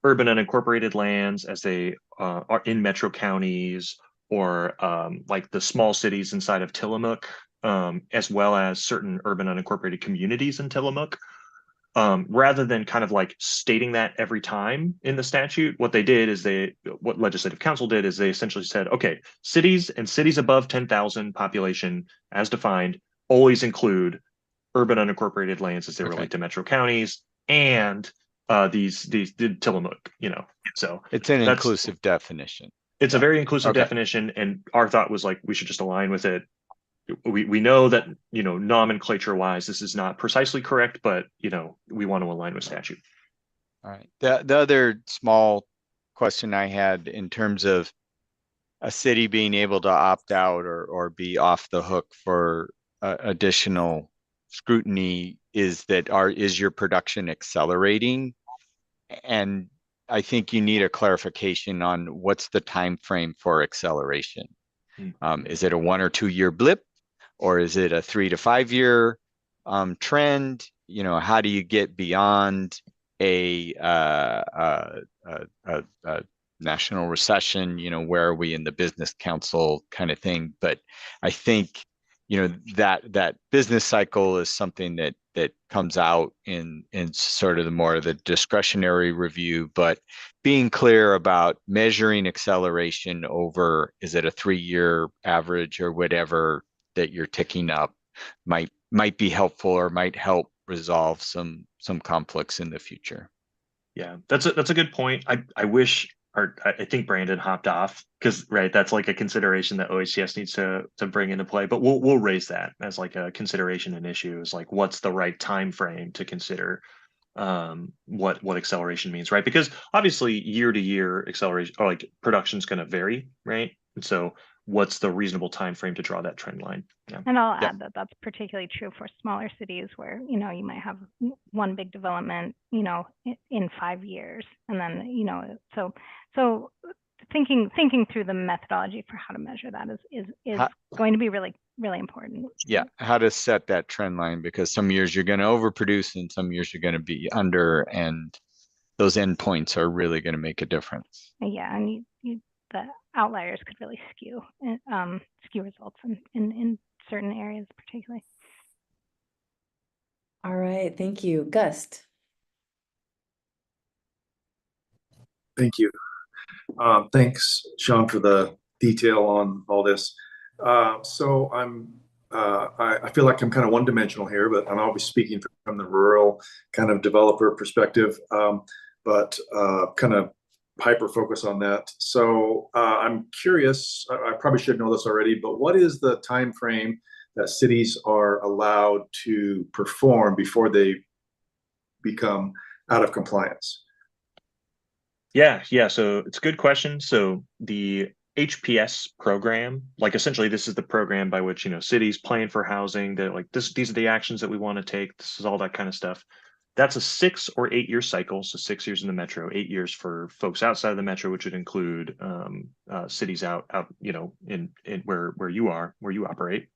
[SPEAKER 4] urban unincorporated lands as they are in metro counties, or like the small cities inside of Tillamook, as well as certain urban unincorporated communities in Tillamook. Rather than kind of like stating that every time in the statute, what legislative council did is they essentially said, okay, cities and cities above 10,000 population as defined always include urban unincorporated lands as they relate to metro counties and these Tillamook, so
[SPEAKER 9] it's an inclusive definition.
[SPEAKER 4] It's a very inclusive definition, and our thought was like we should just align with it. We know that, nomenclature wise, this is not precisely correct, but, we want to align with statute.
[SPEAKER 9] All right. The other small question I had in terms of a city being able to opt out or be off the hook for additional scrutiny is your production accelerating? And I think you need a clarification on what's the time frame for acceleration. Is it a 1 or 2 year blip? Or is it a 3 to 5 year trend? How do you get beyond a national recession? Where are we in the business council kind of thing? But I think, that business cycle is something that comes out in sort of the more of the discretionary review, but being clear about measuring acceleration over, is it a 3-year average or whatever that you're ticking up, might be helpful or might help resolve some conflicts in the future.
[SPEAKER 4] Yeah, that's a good point. I wish, or I think Brandon hopped off because that's like a consideration that OHCS needs to bring into play. But we'll raise that as like a consideration and issue, is like what's the right time frame to consider what acceleration means, right? Because obviously year to year acceleration or like production is going to vary, right? And so what's the reasonable time frame to draw that trend line? Yeah.
[SPEAKER 3] And I'll add that that's particularly true for smaller cities where, you might have one big development, in 5 years. And then, so thinking through the methodology for how to measure that is going to be really, really important.
[SPEAKER 9] Yeah, how to set that trend line, because some years you're going to overproduce and some years you're going to be under, and those endpoints are really going to make a difference.
[SPEAKER 3] Yeah, and the outliers could really skew results in certain areas particularly.
[SPEAKER 1] All right, thank you. Gust.
[SPEAKER 10] Thank you. Thanks, Sean, for the detail on all this. So I feel like I'm kind of one-dimensional here, but I'm always speaking from the rural kind of developer perspective, but kind of hyper focus on that. So I'm curious, I probably should know this already, but what is the time frame that cities are allowed to perform before they become out of compliance?
[SPEAKER 4] Yeah. So it's a good question. So the HPS program, like essentially this is the program by which, cities plan for housing, that like these are the actions that we want to take. This is all that kind of stuff. That's a 6 or 8 year cycle. So 6 years in the metro, 8 years for folks outside of the metro, which would include cities out, in where you operate.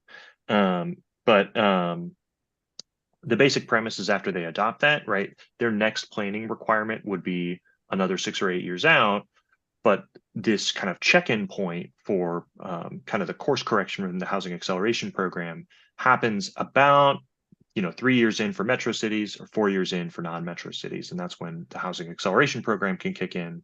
[SPEAKER 4] But the basic premise is after they adopt that, right, their next planning requirement would be another 6 or 8 years out. But this kind of check-in point for kind of the course correction in the housing acceleration program happens about 3 years in for metro cities or 4 years in for non-metro cities. And that's when the housing acceleration program can kick in.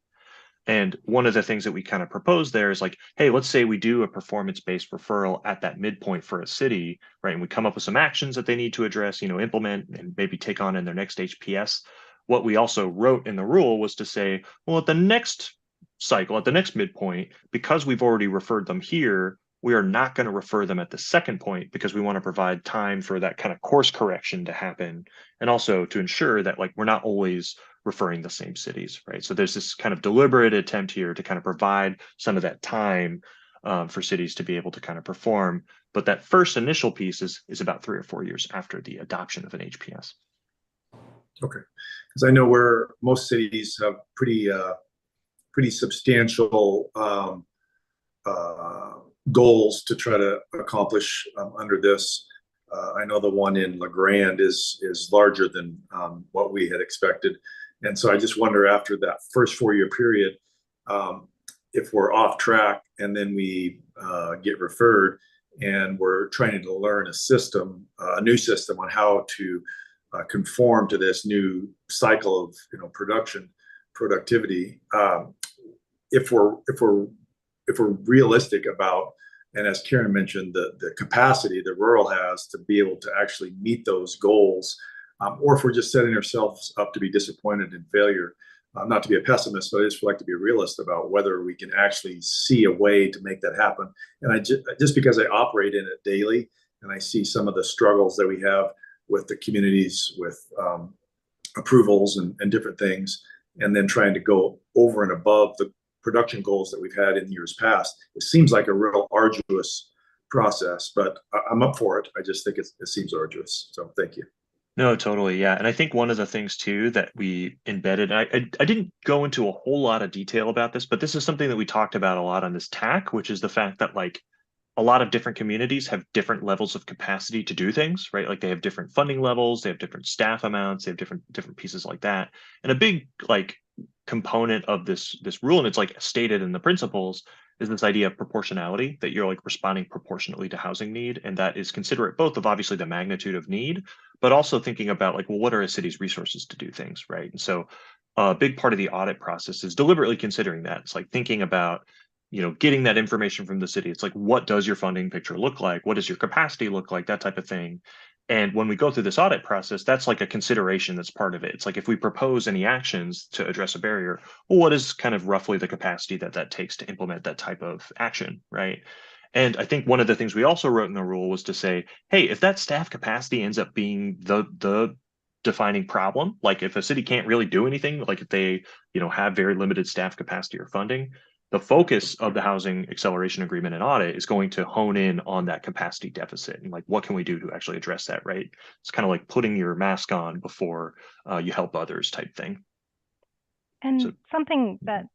[SPEAKER 4] And one of the things that we kind of propose there is like, hey, let's say we do a performance-based referral at that midpoint for a city, right? And we come up with some actions that they need to address, implement and maybe take on in their next HPS. What we also wrote in the rule was to say, well, at the next cycle, at the next midpoint, because we've already referred them here, we are not going to refer them at the second point because we want to provide time for that kind of course correction to happen. And also to ensure that like we're not always referring the same cities, right? So there's this kind of deliberate attempt here to kind of provide some of that time for cities to be able to kind of perform. But that first initial piece is about 3 or 4 years after the adoption of an HPS.
[SPEAKER 10] Okay, because I know where most cities have pretty substantial goals to try to accomplish under this. I know the one in La Grande is larger than what we had expected, and so I just wonder after that first 4-year period, if we're off track and then we get referred and we're trying to learn a new system on how to conform to this new cycle of productivity. If we're realistic about, and as Karen mentioned, the capacity the rural has to be able to actually meet those goals, or if we're just setting ourselves up to be disappointed in failure. Not to be a pessimist, but I just like to be a realist about whether we can actually see a way to make that happen. And just because I operate in it daily and I see some of the struggles that we have with the communities, with approvals and different things, and then trying to go over and above the production goals that we've had in years past, it seems like a real arduous process, but I'm up for it. I just think it seems arduous. So thank you.
[SPEAKER 4] No, totally. Yeah. And I think one of the things too that we embedded, I didn't go into a whole lot of detail about this, but this is something that we talked about a lot on this TAC, which is the fact that like a lot of different communities have different levels of capacity to do things, right? Like they have different funding levels, they have different staff amounts, they have different pieces like that. And a big like component of this rule, and it's like stated in the principles, is this idea of proportionality, that you're like responding proportionately to housing need. And that is considerate both of obviously the magnitude of need, but also thinking about like, well, what are a city's resources to do things, right? And so a big part of the audit process is deliberately considering that. It's like thinking about, getting that information from the city. It's like, what does your funding picture look like? What does your capacity look like? That type of thing. And when we go through this audit process, that's like a consideration that's part of it. It's like if we propose any actions to address a barrier, well, what is kind of roughly the capacity that takes to implement that type of action, right? And I think one of the things we also wrote in the rule was to say, hey, if that staff capacity ends up being the defining problem, like if a city can't really do anything, like if they, have very limited staff capacity or funding, the focus of the housing acceleration agreement and audit is going to hone in on that capacity deficit and like what can we do to actually address that, right? It's kind of like putting your mask on before you help others type thing.
[SPEAKER 3] And
[SPEAKER 4] So-
[SPEAKER 3] something that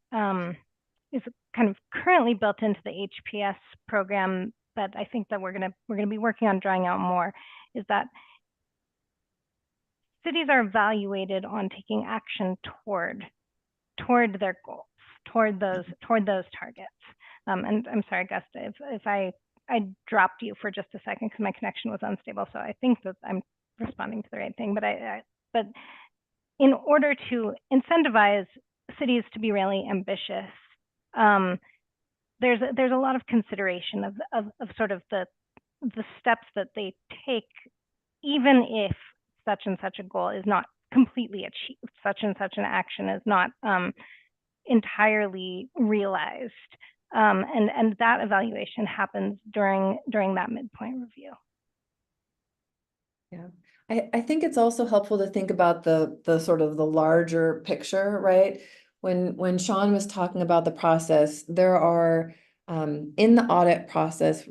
[SPEAKER 3] is kind of currently built into the HPS program that I think that we're gonna be working on drawing out more is that cities are evaluated on taking action toward their goals, toward those targets. And I'm sorry, Augusta, if I dropped you for just a second because my connection was unstable, so I think that I'm responding to the right thing. But in order to incentivize cities to be really ambitious, there's a lot of consideration of sort of the steps that they take, even if such and such a goal is not completely achieved, such and such an action is not entirely realized. And that evaluation happens during that midpoint review.
[SPEAKER 1] Yeah, I think it's also helpful to think about the sort of the larger picture, right? When Sean was talking about the process, there are in the audit process,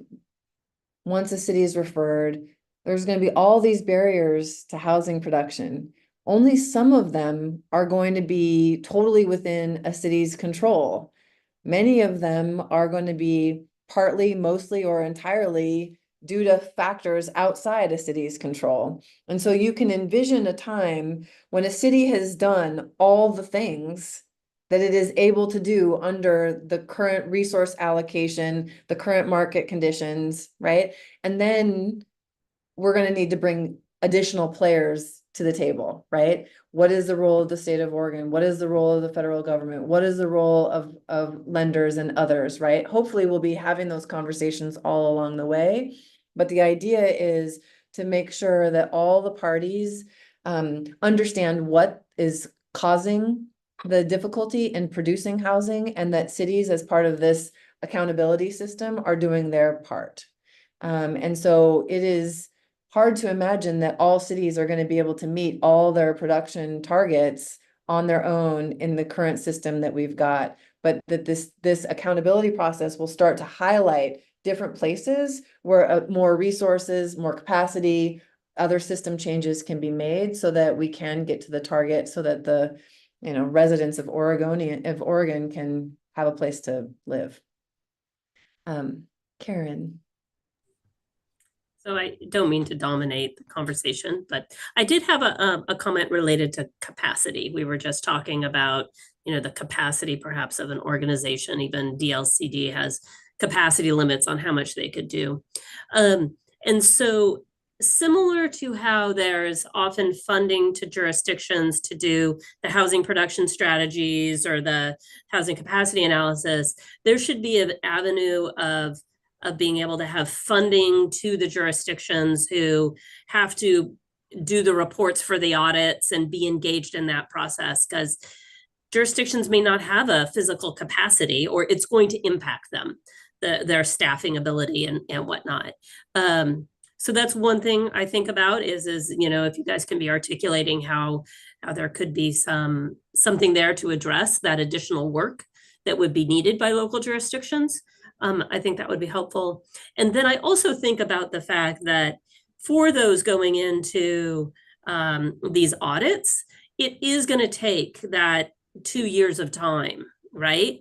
[SPEAKER 1] once a city is referred, there's going to be all these barriers to housing production. Only some of them are going to be totally within a city's control. Many of them are going to be partly, mostly, or entirely due to factors outside a city's control. And so you can envision a time when a city has done all the things that it is able to do under the current resource allocation, the current market conditions, right? And then we're going to need to bring additional players to the table, right? What is the role of the state of Oregon? What is the role of the federal government? What is the role of lenders and others, right? Hopefully we'll be having those conversations all along the way. But the idea is to make sure that all the parties understand what is causing the difficulty in producing housing, and that cities, as part of this accountability system, are doing their part. And so it is hard to imagine that all cities are going to be able to meet all their production targets on their own in the current system that we've got, but that this accountability process will start to highlight different places where more resources, more capacity, other system changes can be made so that we can get to the target, so that the residents of Oregon can have a place to live. Karen.
[SPEAKER 5] So I don't mean to dominate the conversation, but I did have a comment related to capacity. We were just talking about, the capacity perhaps of an organization. Even DLCD has capacity limits on how much they could do. And so similar to how there's often funding to jurisdictions to do the housing production strategies or the housing capacity analysis, there should be an avenue of being able to have funding to the jurisdictions who have to do the reports for the audits and be engaged in that process, because jurisdictions may not have a physical capacity, or it's going to impact them, their staffing ability and whatnot. So that's one thing I think about is if you guys can be articulating how there could be something there to address that additional work that would be needed by local jurisdictions. I think that would be helpful. And then I also think about the fact that for those going into these audits, it is going to take that 2 years of time, right?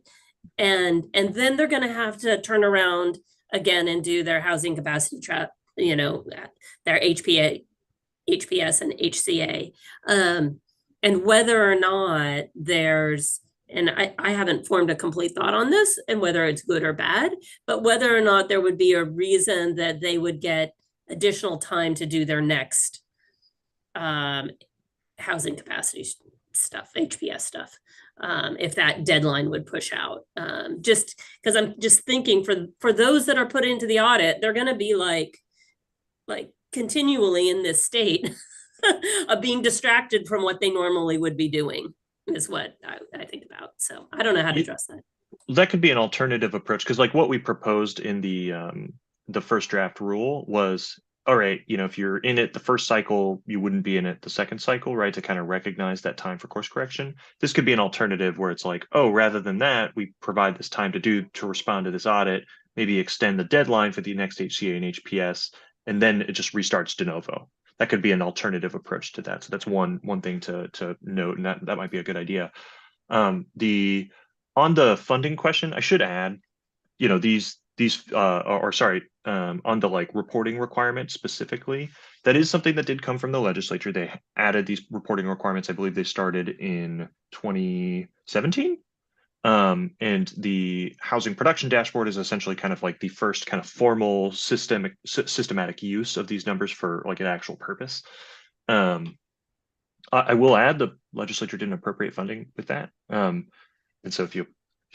[SPEAKER 5] And then they're going to have to turn around again and do their housing capacity their HPS and HCA. And whether or not there's and I haven't formed a complete thought on this and whether it's good or bad, but whether or not there would be a reason that they would get additional time to do their next housing capacity stuff, HPS stuff, if that deadline would push out. Just because I'm just thinking for those that are put into the audit, they're going to be like continually in this state of being distracted from what they normally would be doing, is what I think about. So I don't know how to address that.
[SPEAKER 4] That could be an alternative approach, because like what we proposed in the first draft rule was, all right, you know, if you're in it the first cycle, you wouldn't be in it the second cycle, right? To kind of recognize that time for course correction. This could be an alternative where it's like, oh, rather than that, we provide this time to respond to this audit, maybe extend the deadline for the next HCA and HPS, and then it just restarts de novo. That could be an alternative approach to that. So that's one thing to note, and that might be a good idea. On the funding question, I should add, you know, on the like reporting requirements specifically, that is something that did come from the legislature. They added these reporting requirements. I believe they started in 2017. And the housing production dashboard is essentially kind of like the first kind of formal systematic use of these numbers for like an actual purpose. I will add the legislature didn't appropriate funding with that. And so if you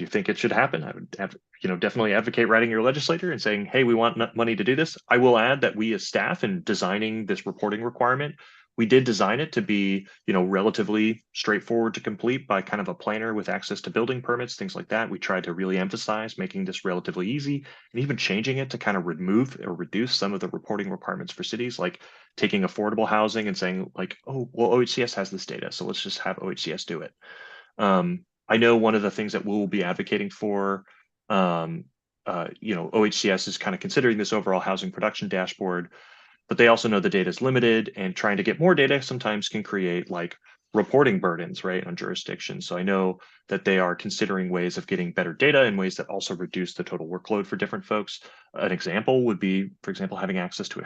[SPEAKER 4] think it should happen, I would have, definitely advocate writing your legislator and saying, hey, we want money to do this. I will add that we as staff in designing this reporting requirement, we did design it to be, relatively straightforward to complete by kind of a planner with access to building permits, things like that. We tried to really emphasize making this relatively easy and even changing it to kind of remove or reduce some of the reporting requirements for cities, like taking affordable housing and saying like, oh, well, OHCS has this data, so let's just have OHCS do it. I know one of the things that we'll be advocating for, OHCS is kind of considering this overall housing production dashboard, but they also know the data is limited, and trying to get more data sometimes can create like reporting burdens, right, on jurisdictions. So I know that they are considering ways of getting better data in ways that also reduce the total workload for different folks. An example would be, for example, having access to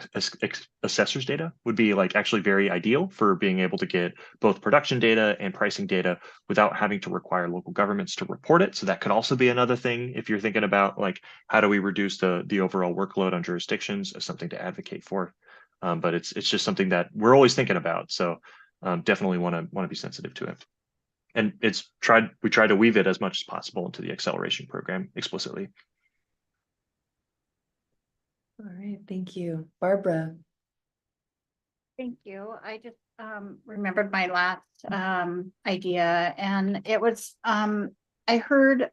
[SPEAKER 4] assessors data would be like actually very ideal for being able to get both production data and pricing data without having to require local governments to report it. So that could also be another thing if you're thinking about like, how do we reduce the overall workload on jurisdictions, as something to advocate for. But it's just something that we're always thinking about. So definitely want to be sensitive to it. And we tried to weave it as much as possible into the acceleration program explicitly.
[SPEAKER 1] All right, thank you. Barbara.
[SPEAKER 8] Thank you. I just remembered my last idea, and it was I heard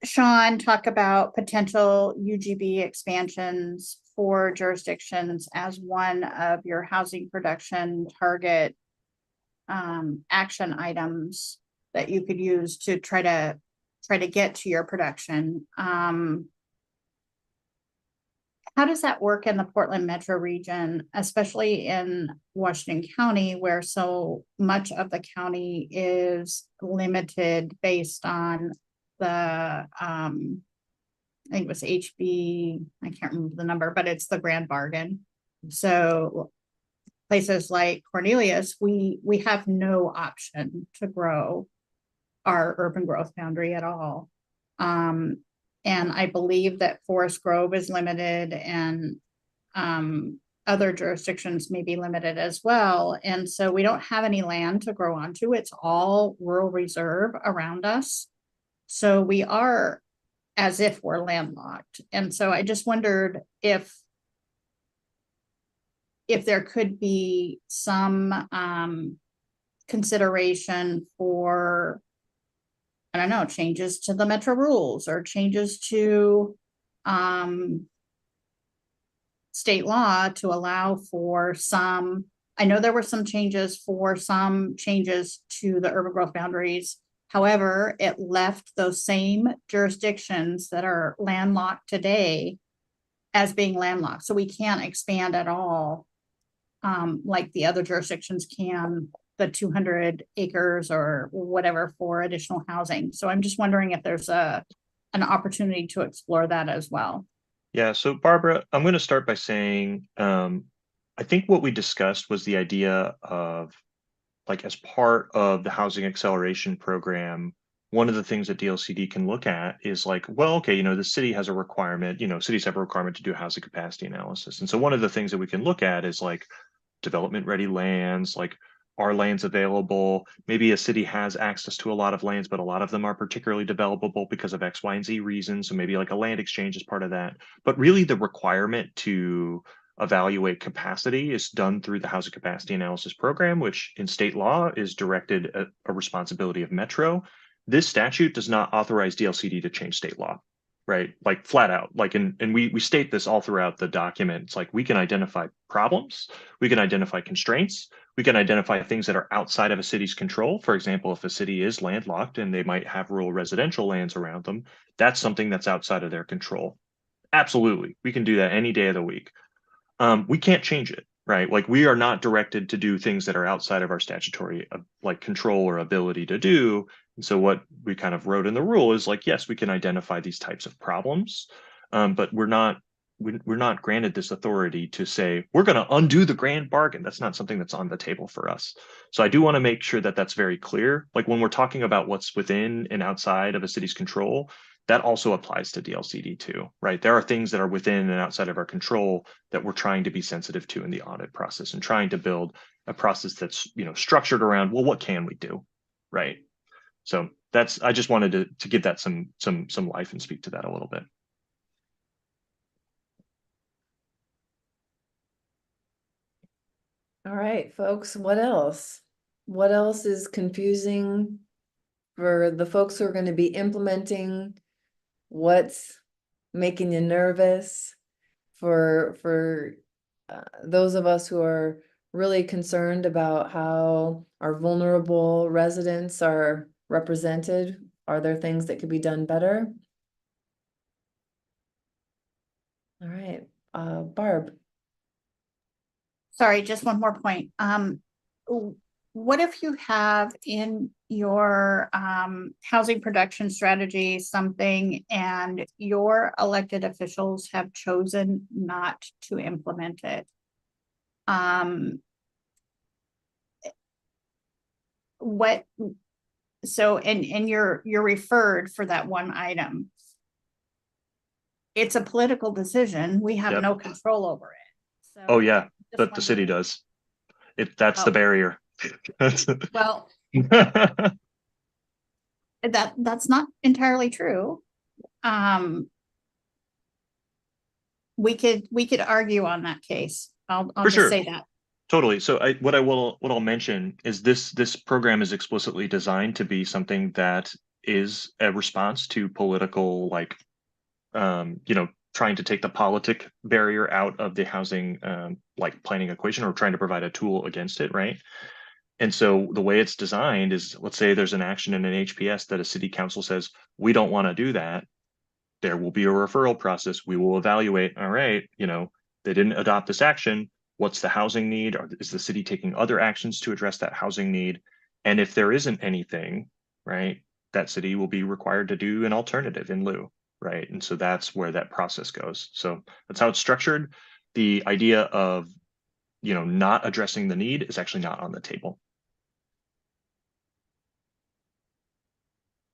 [SPEAKER 8] Sean talk about potential UGB expansions for jurisdictions as one of your housing production target action items that you could use to try to get to your production. How does that work in the Portland metro region, especially in Washington County, where so much of the county is limited based on the I think it was HB, I can't remember the number, but it's the grand bargain. So places like Cornelius, we have no option to grow our urban growth boundary at all. And I believe that Forest Grove is limited, and other jurisdictions may be limited as well. And so we don't have any land to grow onto. It's all rural reserve around us. So we are as if we're landlocked. And so I just wondered if there could be some consideration for, I don't know, changes to the metro rules or changes to state law to allow for some, I know there were some changes to the urban growth boundaries. However, it left those same jurisdictions that are landlocked today as being landlocked. So we can't expand at all like the other jurisdictions can, the 200 acres or whatever for additional housing. So I'm just wondering if there's an opportunity to explore that as well.
[SPEAKER 4] Yeah, so Barbara, I'm going to start by saying, I think what we discussed was the idea of like as part of the housing acceleration program, one of the things that DLCD can look at is like, well, okay, the city has a requirement, cities have a requirement to do housing capacity analysis. And so one of the things that we can look at is like development ready lands, like are lands available? Maybe a city has access to a lot of lands, but a lot of them are particularly developable because of X, Y, and Z reasons. So maybe like a land exchange is part of that. But really the requirement to evaluate capacity is done through the housing capacity analysis program, which in state law is directed at a responsibility of Metro. This statute does not authorize DLCD to change state law, right? Like flat out, like, and we state this all throughout the document. It's like, we can identify problems, we can identify constraints, we can identify things that are outside of a city's control. For example, if a city is landlocked and they might have rural residential lands around them, that's something that's outside of their control. Absolutely, we can do that any day of the week. We can't change it, right? Like, we are not directed to do things that are outside of our statutory like control or ability to do. And so what we kind of wrote in the rule is like, yes, we can identify these types of problems, but we're not granted this authority to say we're going to undo the grand bargain. That's not something that's on the table for us. So I do want to make sure that that's very clear. Like, when we're talking about what's within and outside of a city's control, that also applies to DLCD too, right? There are things that are within and outside of our control that we're trying to be sensitive to in the audit process, and trying to build a process that's, structured around, well, what can we do, right? So that's, I just wanted to give that some life and speak to that a little bit.
[SPEAKER 1] All right, folks, what else? What else is confusing for the folks who are going to be implementing? What's making you nervous for those of us who are really concerned about how our vulnerable residents are represented? Are there things that could be done better? All right, Barb.
[SPEAKER 8] Sorry, just one more point. What if you have in your housing production strategy something and your elected officials have chosen not to implement it? So you're referred for that one item. It's a political decision. We have no control over it. So
[SPEAKER 4] oh yeah, but the city does. That's the barrier.
[SPEAKER 8] Well, that's not entirely true. We could argue on that case. I'll just say that.
[SPEAKER 4] Totally. So what I'll mention is this program is explicitly designed to be something that is a response to political, like, trying to take the politic barrier out of the housing like planning equation, or trying to provide a tool against it, right? And so the way it's designed is, let's say there's an action in an HPS that a city council says, we don't want to do that. There will be a referral process. We will evaluate, all right, they didn't adopt this action. What's the housing need? Or is the city taking other actions to address that housing need? And if there isn't anything, right, that city will be required to do an alternative in lieu, right? And so that's where that process goes. So that's how it's structured. The idea of, not addressing the need is actually not on the table.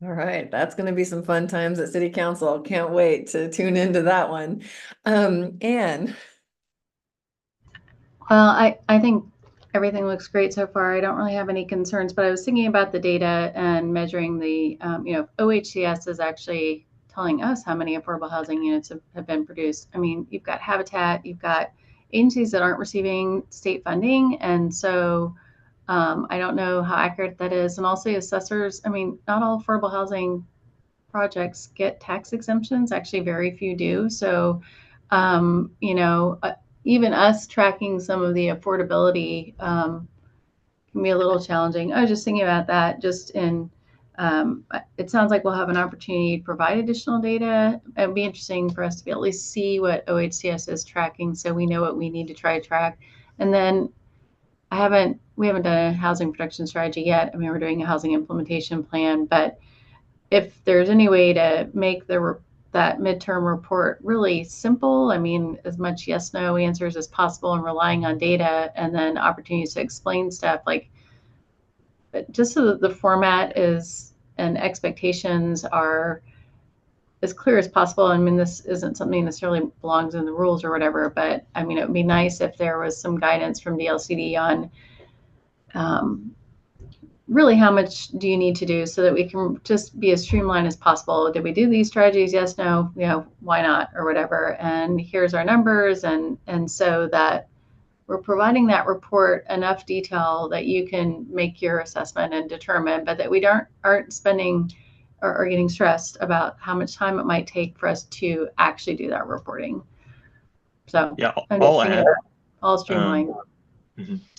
[SPEAKER 1] All right, that's going to be some fun times at City Council. Can't wait to tune into that one. Anne.
[SPEAKER 11] Well, I think everything looks great so far. I don't really have any concerns, but I was thinking about the data and measuring the, OHCS is actually telling us how many affordable housing units have been produced. I mean, you've got Habitat, you've got agencies that aren't receiving state funding. And so I don't know how accurate that is. And also assessors, I mean, not all affordable housing projects get tax exemptions. Actually, very few do. So, even us tracking some of the affordability can be a little challenging. I was just thinking about that just in, it sounds like we'll have an opportunity to provide additional data. It'd be interesting for us to be able to see what OHCS is tracking so we know what we need to try to track. And then we haven't done a housing production strategy yet. I mean, we're doing a housing implementation plan, but if there's any way to make that midterm report really simple, I mean, as much yes, no answers as possible, and relying on data, and then opportunities to explain stuff like, but just so that the format is and expectations are as clear as possible. I mean, this isn't something necessarily belongs in the rules or whatever, but I mean, it would be nice if there was some guidance from DLCD on really how much do you need to do so that we can just be as streamlined as possible. Did we do these strategies? Yes, no, you know, why not, or whatever. And here's our numbers, and so that we're providing that report enough detail that you can make your assessment and determine, but that we aren't spending or getting stressed about how much time it might take for us to actually do that reporting. So
[SPEAKER 4] Yeah,
[SPEAKER 11] I'm
[SPEAKER 4] I'll
[SPEAKER 11] just thinking
[SPEAKER 4] add.
[SPEAKER 11] about all streamlined.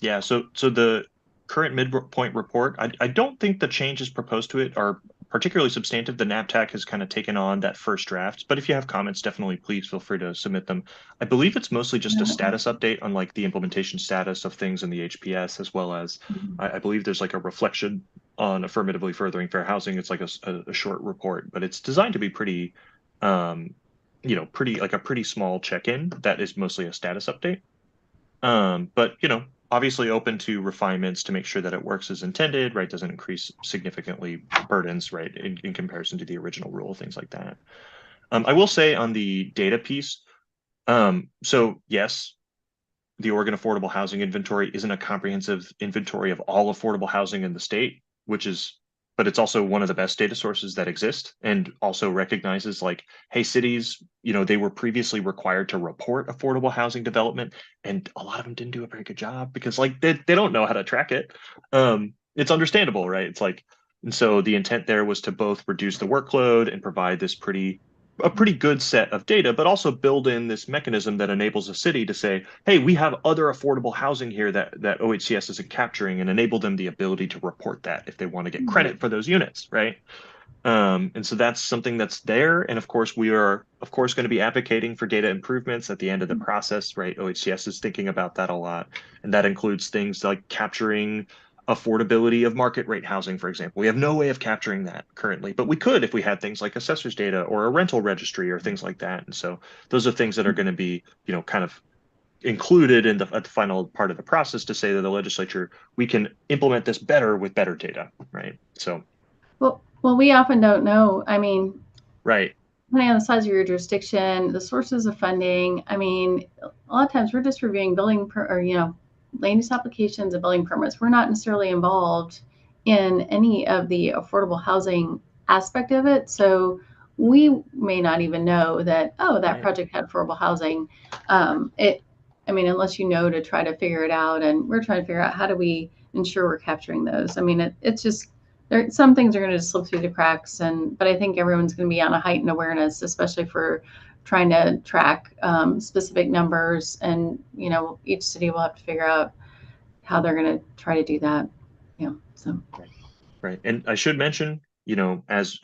[SPEAKER 4] Yeah, so the current midpoint report, I don't think the changes proposed to it are particularly substantive. The NABTAC has kind of taken on that first draft, but if you have comments, definitely please feel free to submit them. I believe it's mostly just a status update on like the implementation status of things in the HPS, as well as I believe there's like a reflection on affirmatively furthering fair housing. It's like a short report, but it's designed to be pretty, you know, like a pretty small check-in that is mostly a status update. But you know, obviously open to refinements to make sure that it works as intended, right? Doesn't increase significantly burdens, right, in comparison to the original rule, things like that. I will say on the data piece, so yes, the Oregon Affordable Housing Inventory isn't a comprehensive inventory of all affordable housing in the state, but it's also one of the best data sources that exist, and also recognizes like, hey, cities, you know, they were previously required to report affordable housing development, and a lot of them didn't do a very good job because like they don't know how to track it. It's understandable, right? It's like, and so the intent there was to both reduce the workload and provide this a pretty good set of data, but also build in this mechanism that enables a city to say, hey, we have other affordable housing here that OHCS isn't capturing, and enable them the ability to report that if they want to get credit for those units, right? And so that's something that's there. And of course, we are, of course, going to be advocating for data improvements at the end of the process, right? OHCS is thinking about that a lot. And that includes things like capturing affordability of market rate housing, for example. We have no way of capturing that currently, but we could if we had things like assessors data or a rental registry or things like that. And so those are things that are going to be, you know, kind of included in at the final part of the process to say to the legislature, we can implement this better with better data, right? So.
[SPEAKER 11] Well, we often don't know. I mean,
[SPEAKER 4] right.
[SPEAKER 11] Depending on the size of your jurisdiction, the sources of funding. I mean, a lot of times we're just reviewing land use applications and building permits. We're not necessarily involved in any of the affordable housing aspect of it. So we may not even know that, oh, that project had affordable housing. Unless you know to try to figure it out, and we're trying to figure out how do we ensure we're capturing those. I mean, it's just, some things are going to just slip through the cracks, but I think everyone's going to be on a heightened awareness, especially for trying to track specific numbers. And you know, each city will have to figure out how they're going to try to do that. Yeah. So.
[SPEAKER 4] Right. And I should mention, you know, as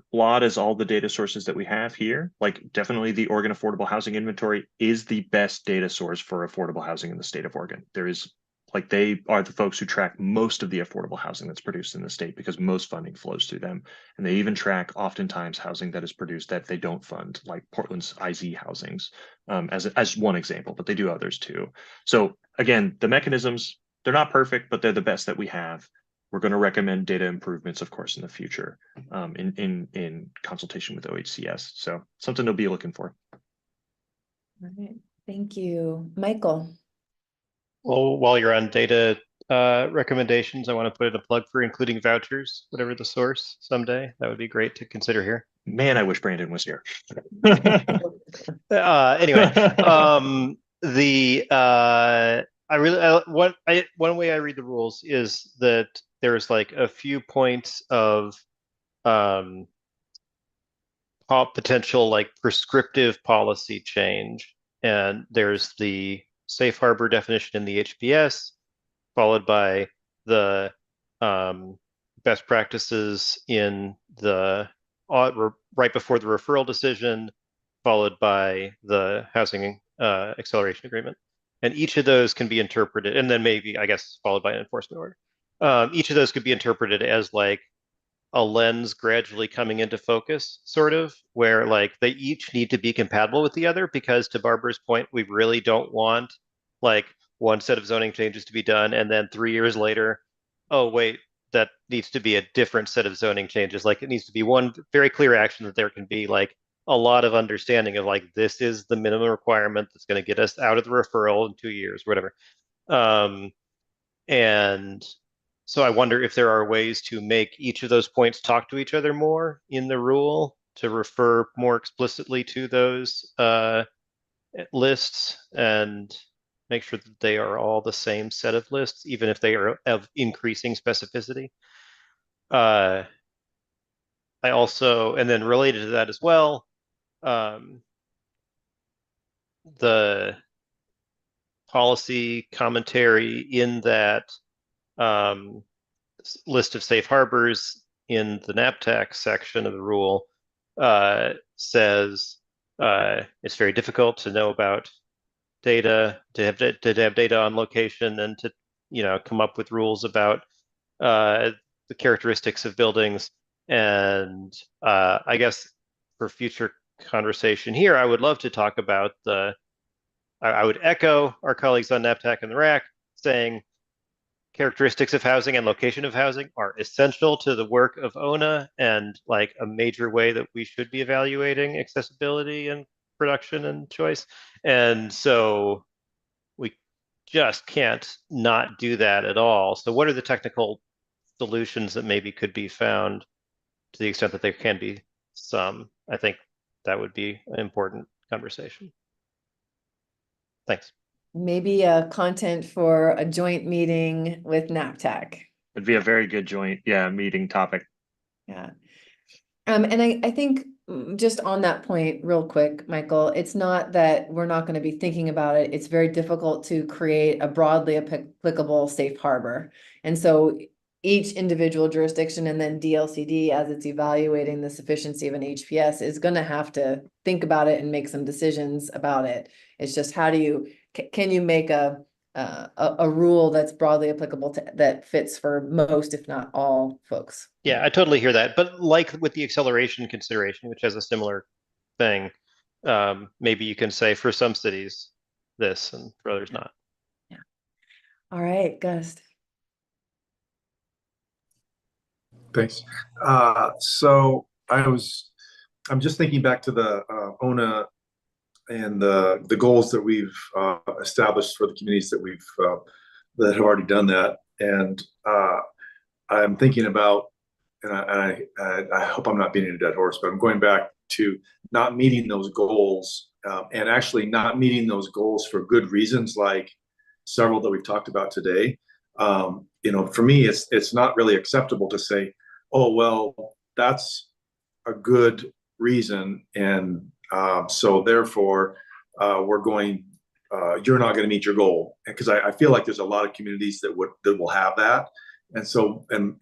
[SPEAKER 4] flawed as all the data sources that we have here, like definitely the Oregon Affordable Housing Inventory is the best data source for affordable housing in the state of Oregon. They are the folks who track most of the affordable housing that's produced in the state because most funding flows through them. And they even track oftentimes housing that is produced that they don't fund, like Portland's IZ housings, as one example, but they do others too. So again, the mechanisms, they're not perfect, but they're the best that we have. We're going to recommend data improvements, of course, in the future, in consultation with OHCS. So something to be looking for.
[SPEAKER 1] All right. Thank you. Michael.
[SPEAKER 6] Well, while you're on data recommendations, I want to put in a plug for including vouchers, whatever the source someday. That would be great to consider here.
[SPEAKER 4] Man, I wish Brandon was here.
[SPEAKER 6] Anyway, one way I read the rules is that there's like a few points of potential like prescriptive policy change, and there's the safe harbor definition in the HPS, followed by the best practices in the right before the referral decision, followed by the housing acceleration agreement. And each of those can be interpreted, and then maybe, I guess, followed by an enforcement order. Each of those could be interpreted as like a lens gradually coming into focus, sort of, where like they each need to be compatible with the other, because to Barbara's point, we really don't want like one set of zoning changes to be done and then 3 years later oh, wait, that needs to be a different set of zoning changes. Like it needs to be one very clear action that there can be like a lot of understanding of like, this is the minimum requirement that's going to get us out of the referral in 2 years, whatever. And so I wonder if there are ways to make each of those points talk to each other more in the rule to refer more explicitly to those lists and make sure that they are all the same set of lists, even if they are of increasing specificity. I also, and then related to that as well, the policy commentary in that list of safe harbors in the NAPTAC section of the rule says it's very difficult to know about data, to have data on location, and to come up with rules about the characteristics of buildings. And I guess for future conversation here, I would love to talk about I would echo our colleagues on NAPTAC and the RAC saying characteristics of housing and location of housing are essential to the work of ONA and like a major way that we should be evaluating accessibility and production and choice. And so we just can't not do that at all. So what are the technical solutions that maybe could be found to the extent that there can be some? I think that would be an important conversation. Thanks.
[SPEAKER 1] Maybe a content for a joint meeting with NAPTAC.
[SPEAKER 4] It'd be a very good joint, meeting topic.
[SPEAKER 1] Yeah. And I think just on that point real quick, Michael, it's not that we're not going to be thinking about it. It's very difficult to create a broadly applicable safe harbor. And so each individual jurisdiction and then DLCD, as it's evaluating the sufficiency of an HPS, is going to have to think about it and make some decisions about it. It's just how do you, can you make a rule that's broadly applicable that fits for most, if not all, folks?
[SPEAKER 6] Yeah, I totally hear that. But like with the acceleration consideration, which has a similar thing, maybe you can say for some cities this and for others not.
[SPEAKER 1] Yeah. All right, Gus.
[SPEAKER 10] Thanks. So I'm just thinking back to the ONA and the goals that we've established for the communities that we've that have already done that. And I'm thinking about, and I hope I'm not beating a dead horse, but I'm going back to not meeting those goals and actually not meeting those goals for good reasons, like several that we've talked about today. For me, it's not really acceptable to say, oh, well, that's a good reason. And so therefore, you're not going to meet your goal. Because I feel like there's a lot of communities that will have that. And so, and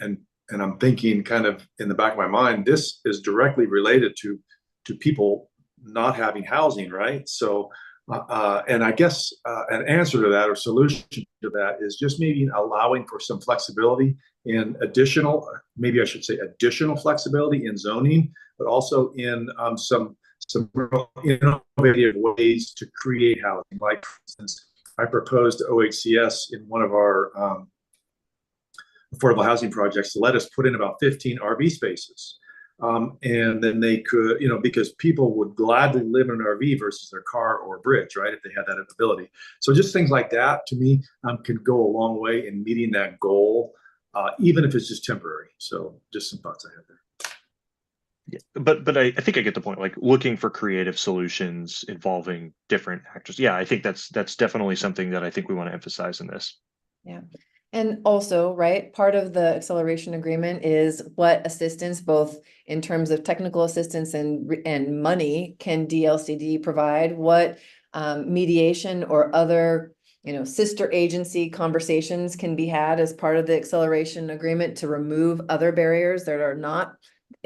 [SPEAKER 10] I'm thinking kind of in the back of my mind, this is directly related to people not having housing, right? So, and I guess an answer to that or solution to that is just maybe allowing for some flexibility in additional flexibility in zoning, but also in some innovative ways to create housing. Like, for instance, I proposed to OHCS in one of our affordable housing projects to let us put in about 15 RV spaces. And then they could, because people would gladly live in an RV versus their car or bridge, right? If they had that ability. So just things like that, to me, can go a long way in meeting that goal, even if it's just temporary. So just some thoughts I have there.
[SPEAKER 4] Yeah, but I think I get the point, like looking for creative solutions involving different actors. Yeah, I think that's definitely something that I think we want to emphasize in this.
[SPEAKER 1] Yeah. And also, right, part of the acceleration agreement is what assistance, both in terms of technical assistance and money, can DLCD provide? What mediation or other, sister agency conversations can be had as part of the acceleration agreement to remove other barriers that are not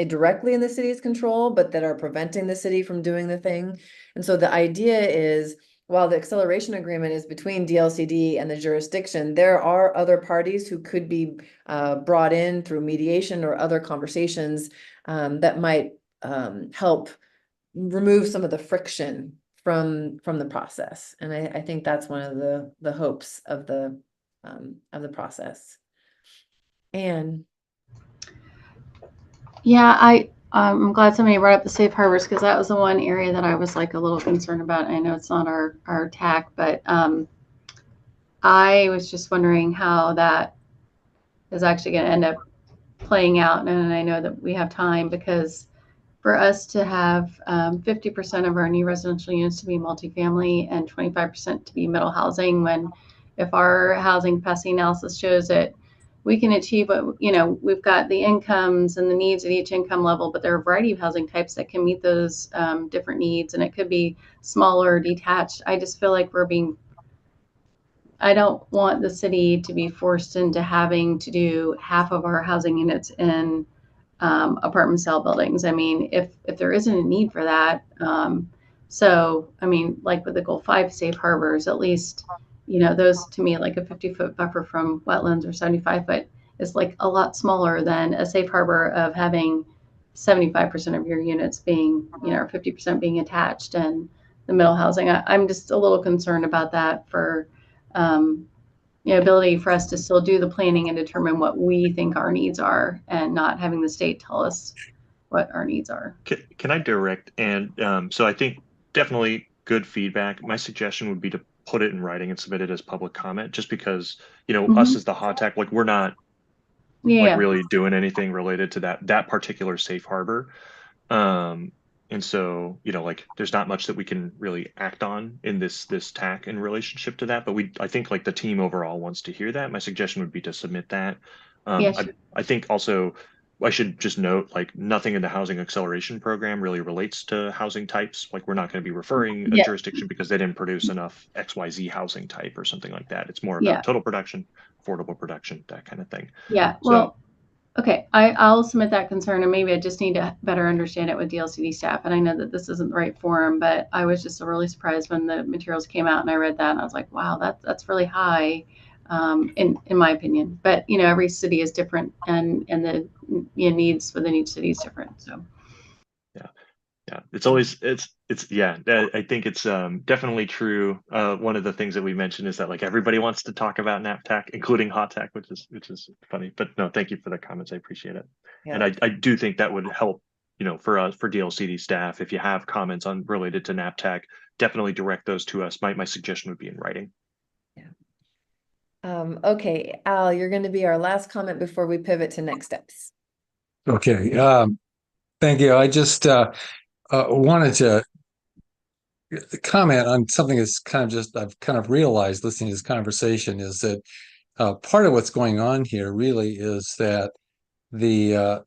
[SPEAKER 1] directly in the city's control, but that are preventing the city from doing the thing. And so the idea is, while the acceleration agreement is between DLCD and the jurisdiction, there are other parties who could be brought in through mediation or other conversations that might help remove some of the friction from the process. And I think that's one of the hopes of the process. Anne.
[SPEAKER 11] Yeah, I'm glad somebody brought up the safe harbors because that was the one area that I was like a little concerned about. I know it's not our tack, but I was just wondering how that is actually going to end up playing out. And I know that we have time because for us to have 50% of our new residential units to be multifamily and 25% to be middle housing, when if our housing capacity analysis shows that we can achieve what, you know, we've got the incomes and the needs at each income level, but there are a variety of housing types that can meet those different needs, and it could be smaller, detached. I just feel like I don't want the city to be forced into having to do half of our housing units in apartment style buildings. I mean, if there isn't a need for that, so I mean, like with the Goal 5 safe harbors, at least, you know, those to me, like a 50-foot buffer from wetlands or 75-foot is like a lot smaller than a safe harbor of having 75% of your units being, you know, or 50% being attached and the middle housing. I'm just a little concerned about that for you know, ability for us to still do the planning and determine what we think our needs are and not having the state tell us what our needs are.
[SPEAKER 4] Can I direct? And so I think definitely good feedback. My suggestion would be to put it in writing and submit it as public comment, just because, you know, us as the hot tech, like we're not like really doing anything related to that particular safe harbor. And so, you know, like there's not much that we can really act on in this TAC in relationship to that. But I think like the team overall wants to hear that. My suggestion would be to submit that.
[SPEAKER 11] Yes.
[SPEAKER 4] I think also I should just note like nothing in the housing acceleration program really relates to housing types. Like we're not going to be referring a jurisdiction because they didn't produce enough XYZ housing type or something like that. It's more about total production, affordable production, that kind of thing.
[SPEAKER 11] Yeah. Well, okay, I'll submit that concern, and maybe I just need to better understand it with DLCD staff. And I know that this isn't the right forum, but I was just really surprised when the materials came out and I read that and I was like, wow, that's really high, in my opinion. But you know, every city is different, and the needs within each city is different. So
[SPEAKER 4] yeah, it's always yeah, I think it's definitely true. One of the things that we mentioned is that like everybody wants to talk about NAPTAC, including hot tech, which is funny. But no, thank you for the comments. I appreciate it. And I do think that would help, you know, for us, for DLCD staff, if you have comments on related to NAPTAC, definitely direct those to us. My suggestion would be in writing.
[SPEAKER 1] Okay, Al, you're going to be our last comment before we pivot to next steps.
[SPEAKER 12] Okay, thank you. I just wanted to comment on something that's I've kind of realized listening to this conversation is that part of what's going on here really is that the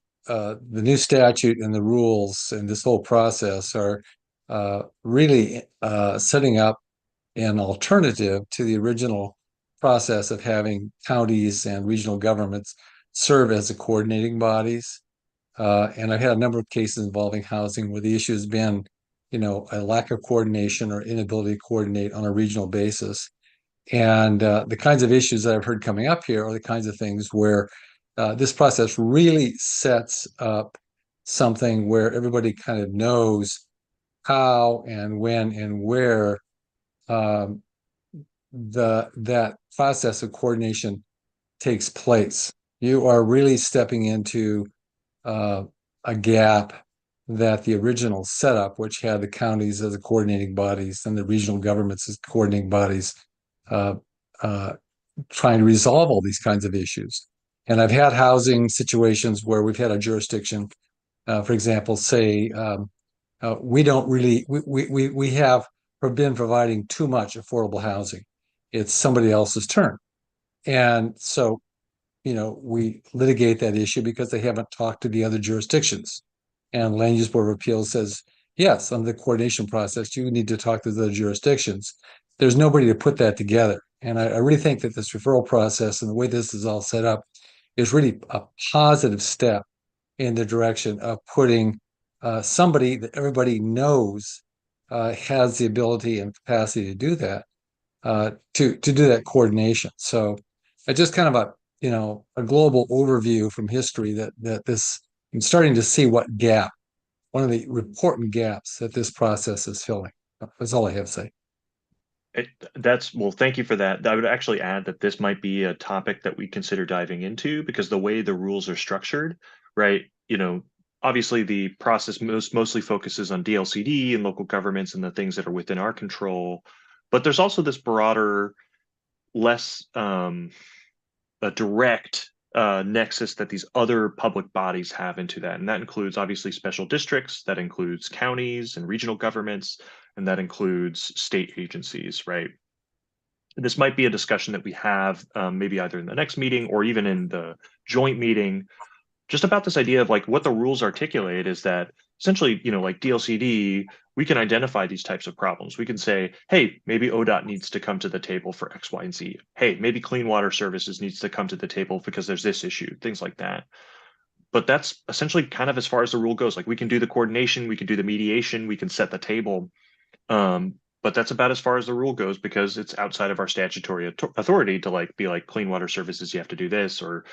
[SPEAKER 12] new statute and the rules and this whole process are really setting up an alternative to the original process of having counties and regional governments serve as the coordinating bodies. And I've had a number of cases involving housing where the issue has been, you know, a lack of coordination or inability to coordinate on a regional basis. And the kinds of issues that I've heard coming up here are the kinds of things where this process really sets up something where everybody kind of knows how and when and where that process of coordination takes place. You are really stepping into a gap that the original setup, which had the counties as the coordinating bodies and the regional governments as coordinating bodies, trying to resolve all these kinds of issues. And I've had housing situations where we've had a jurisdiction, for example, say we don't really we have been providing too much affordable housing. It's somebody else's turn, and so, you know, we litigate that issue because they haven't talked to the other jurisdictions. And Land Use Board of Appeals says, yes, under the coordination process, you need to talk to the jurisdictions. There's nobody to put that together. And I really think that this referral process and the way this is all set up is really a positive step in the direction of putting somebody that everybody knows has the ability and capacity to do that, to do that coordination. So it's just kind of a global overview from history that this, I'm starting to see one of the important gaps that this process is filling. That's all I have to say.
[SPEAKER 4] Well, thank you for that. I would actually add that this might be a topic that we consider diving into, because the way the rules are structured, right? Obviously the process mostly focuses on DLCD and local governments and the things that are within our control. But there's also this broader, less a direct nexus that these other public bodies have into that. And that includes obviously special districts, that includes counties and regional governments, and that includes state agencies, right? And this might be a discussion that we have maybe either in the next meeting or even in the joint meeting, just about this idea of like what the rules articulate is that essentially, like DLCD, we can identify these types of problems. We can say, hey, maybe ODOT needs to come to the table for X, Y, and Z. Hey, maybe Clean Water Services needs to come to the table because there's this issue, things like that. But that's essentially kind of as far as the rule goes. Like we can do the coordination, we can do the mediation, we can set the table. But that's about as far as the rule goes, because it's outside of our statutory authority to be like Clean Water Services, you have to do this, or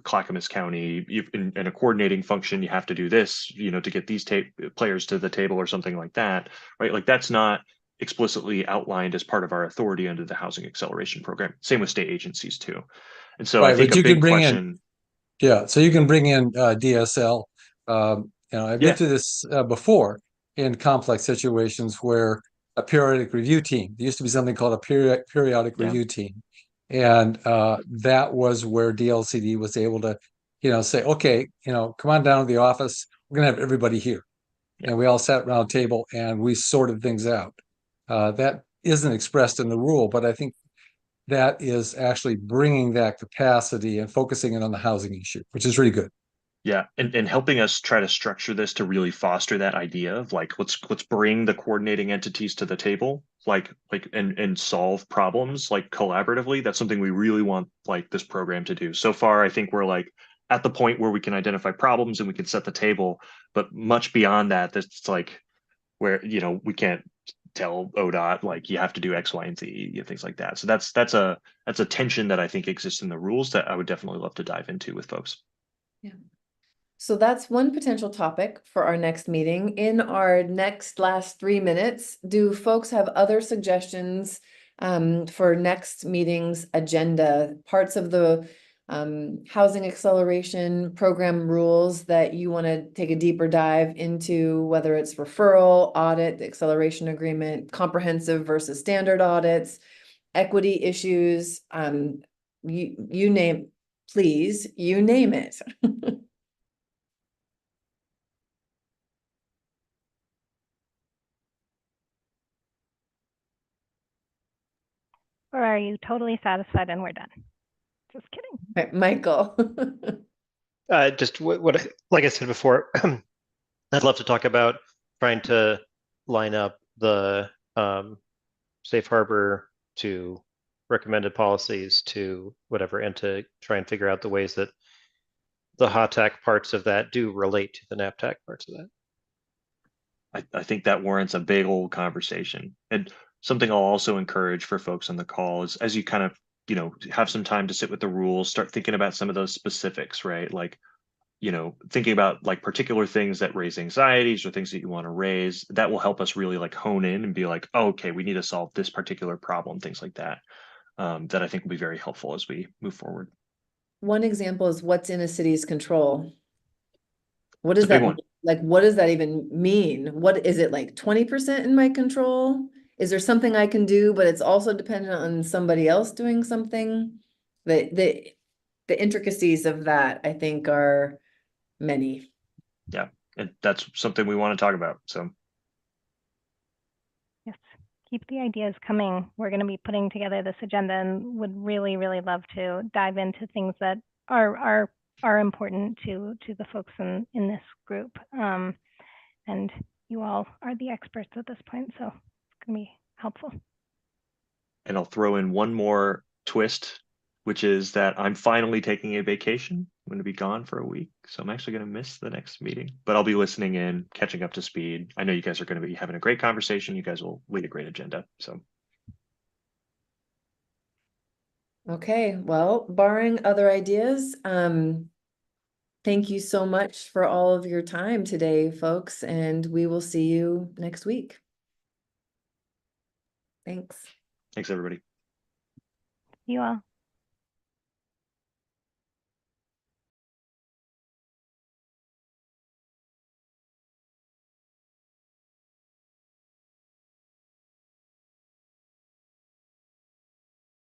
[SPEAKER 4] Clackamas County, in a coordinating function, you have to do this, to get these players to the table or something like that, right? Like that's not explicitly outlined as part of our authority under the Housing Acceleration Program. Same with state agencies too. And so I think a big question.
[SPEAKER 12] Yeah, so you can bring in DSL. I've been through this before in complex situations where a periodic review team. There used to be something called a periodic review team, and that was where DLCD was able to, say, okay, come on down to the office. We're gonna have everybody here, and we all sat around a table and we sorted things out. That isn't expressed in the rule, but I think that is actually bringing that capacity and focusing it on the housing issue, which is really good.
[SPEAKER 4] Yeah, and helping us try to structure this to really foster that idea of like let's bring the coordinating entities to the table, and solve problems like collaboratively. That's something we really want this program to do. So far, I think we're at the point where we can identify problems and we can set the table, but much beyond that, that's where we can't tell ODOT you have to do X, Y, and Z, things like that. So that's a tension that I think exists in the rules that I would definitely love to dive into with folks.
[SPEAKER 1] Yeah. So that's one potential topic for our next meeting. In our last 3 minutes, do folks have other suggestions for next meeting's agenda, parts of the Housing Acceleration Program rules that you want to take a deeper dive into, whether it's referral, audit, the acceleration agreement, comprehensive versus standard audits, equity issues, you name, please, you name it.
[SPEAKER 3] Or are you totally satisfied and we're done? Just kidding.
[SPEAKER 1] Right, Michael.
[SPEAKER 6] Just what like I said before, I'd love to talk about trying to line up the safe harbor to recommended policies to whatever, and to try and figure out the ways that the HOTAC parts of that do relate to the NAPTAC parts of that.
[SPEAKER 4] I think that warrants a big old conversation. And something I'll also encourage for folks on the call is, as you kind of, have some time to sit with the rules, start thinking about some of those specifics, right? Thinking about particular things that raise anxieties or things that you want to raise, that will help us really hone in and be oh, okay, we need to solve this particular problem, things like that, that I think will be very helpful as we move forward.
[SPEAKER 1] One example is what's in a city's control. What does that mean? What does that even mean? What is it, 20% in my control? Is there something I can do, but it's also dependent on somebody else doing something? The intricacies of that, I think, are many.
[SPEAKER 4] Yeah, and that's something we want to talk about. So
[SPEAKER 3] yes, keep the ideas coming. We're going to be putting together this agenda and would really, really love to dive into things that are important to the folks in this group. And you all are the experts at this point, so it's going to be helpful.
[SPEAKER 4] And I'll throw in one more twist, which is that I'm finally taking a vacation. I'm going to be gone for a week, so I'm actually going to miss the next meeting, but I'll be listening in, catching up to speed. I know you guys are going to be having a great conversation. You guys will lead a great agenda. So.
[SPEAKER 1] Okay, well, barring other ideas, thank you so much for all of your time today, folks, and we will see you next week. Thanks.
[SPEAKER 4] Thanks, everybody.
[SPEAKER 3] You all.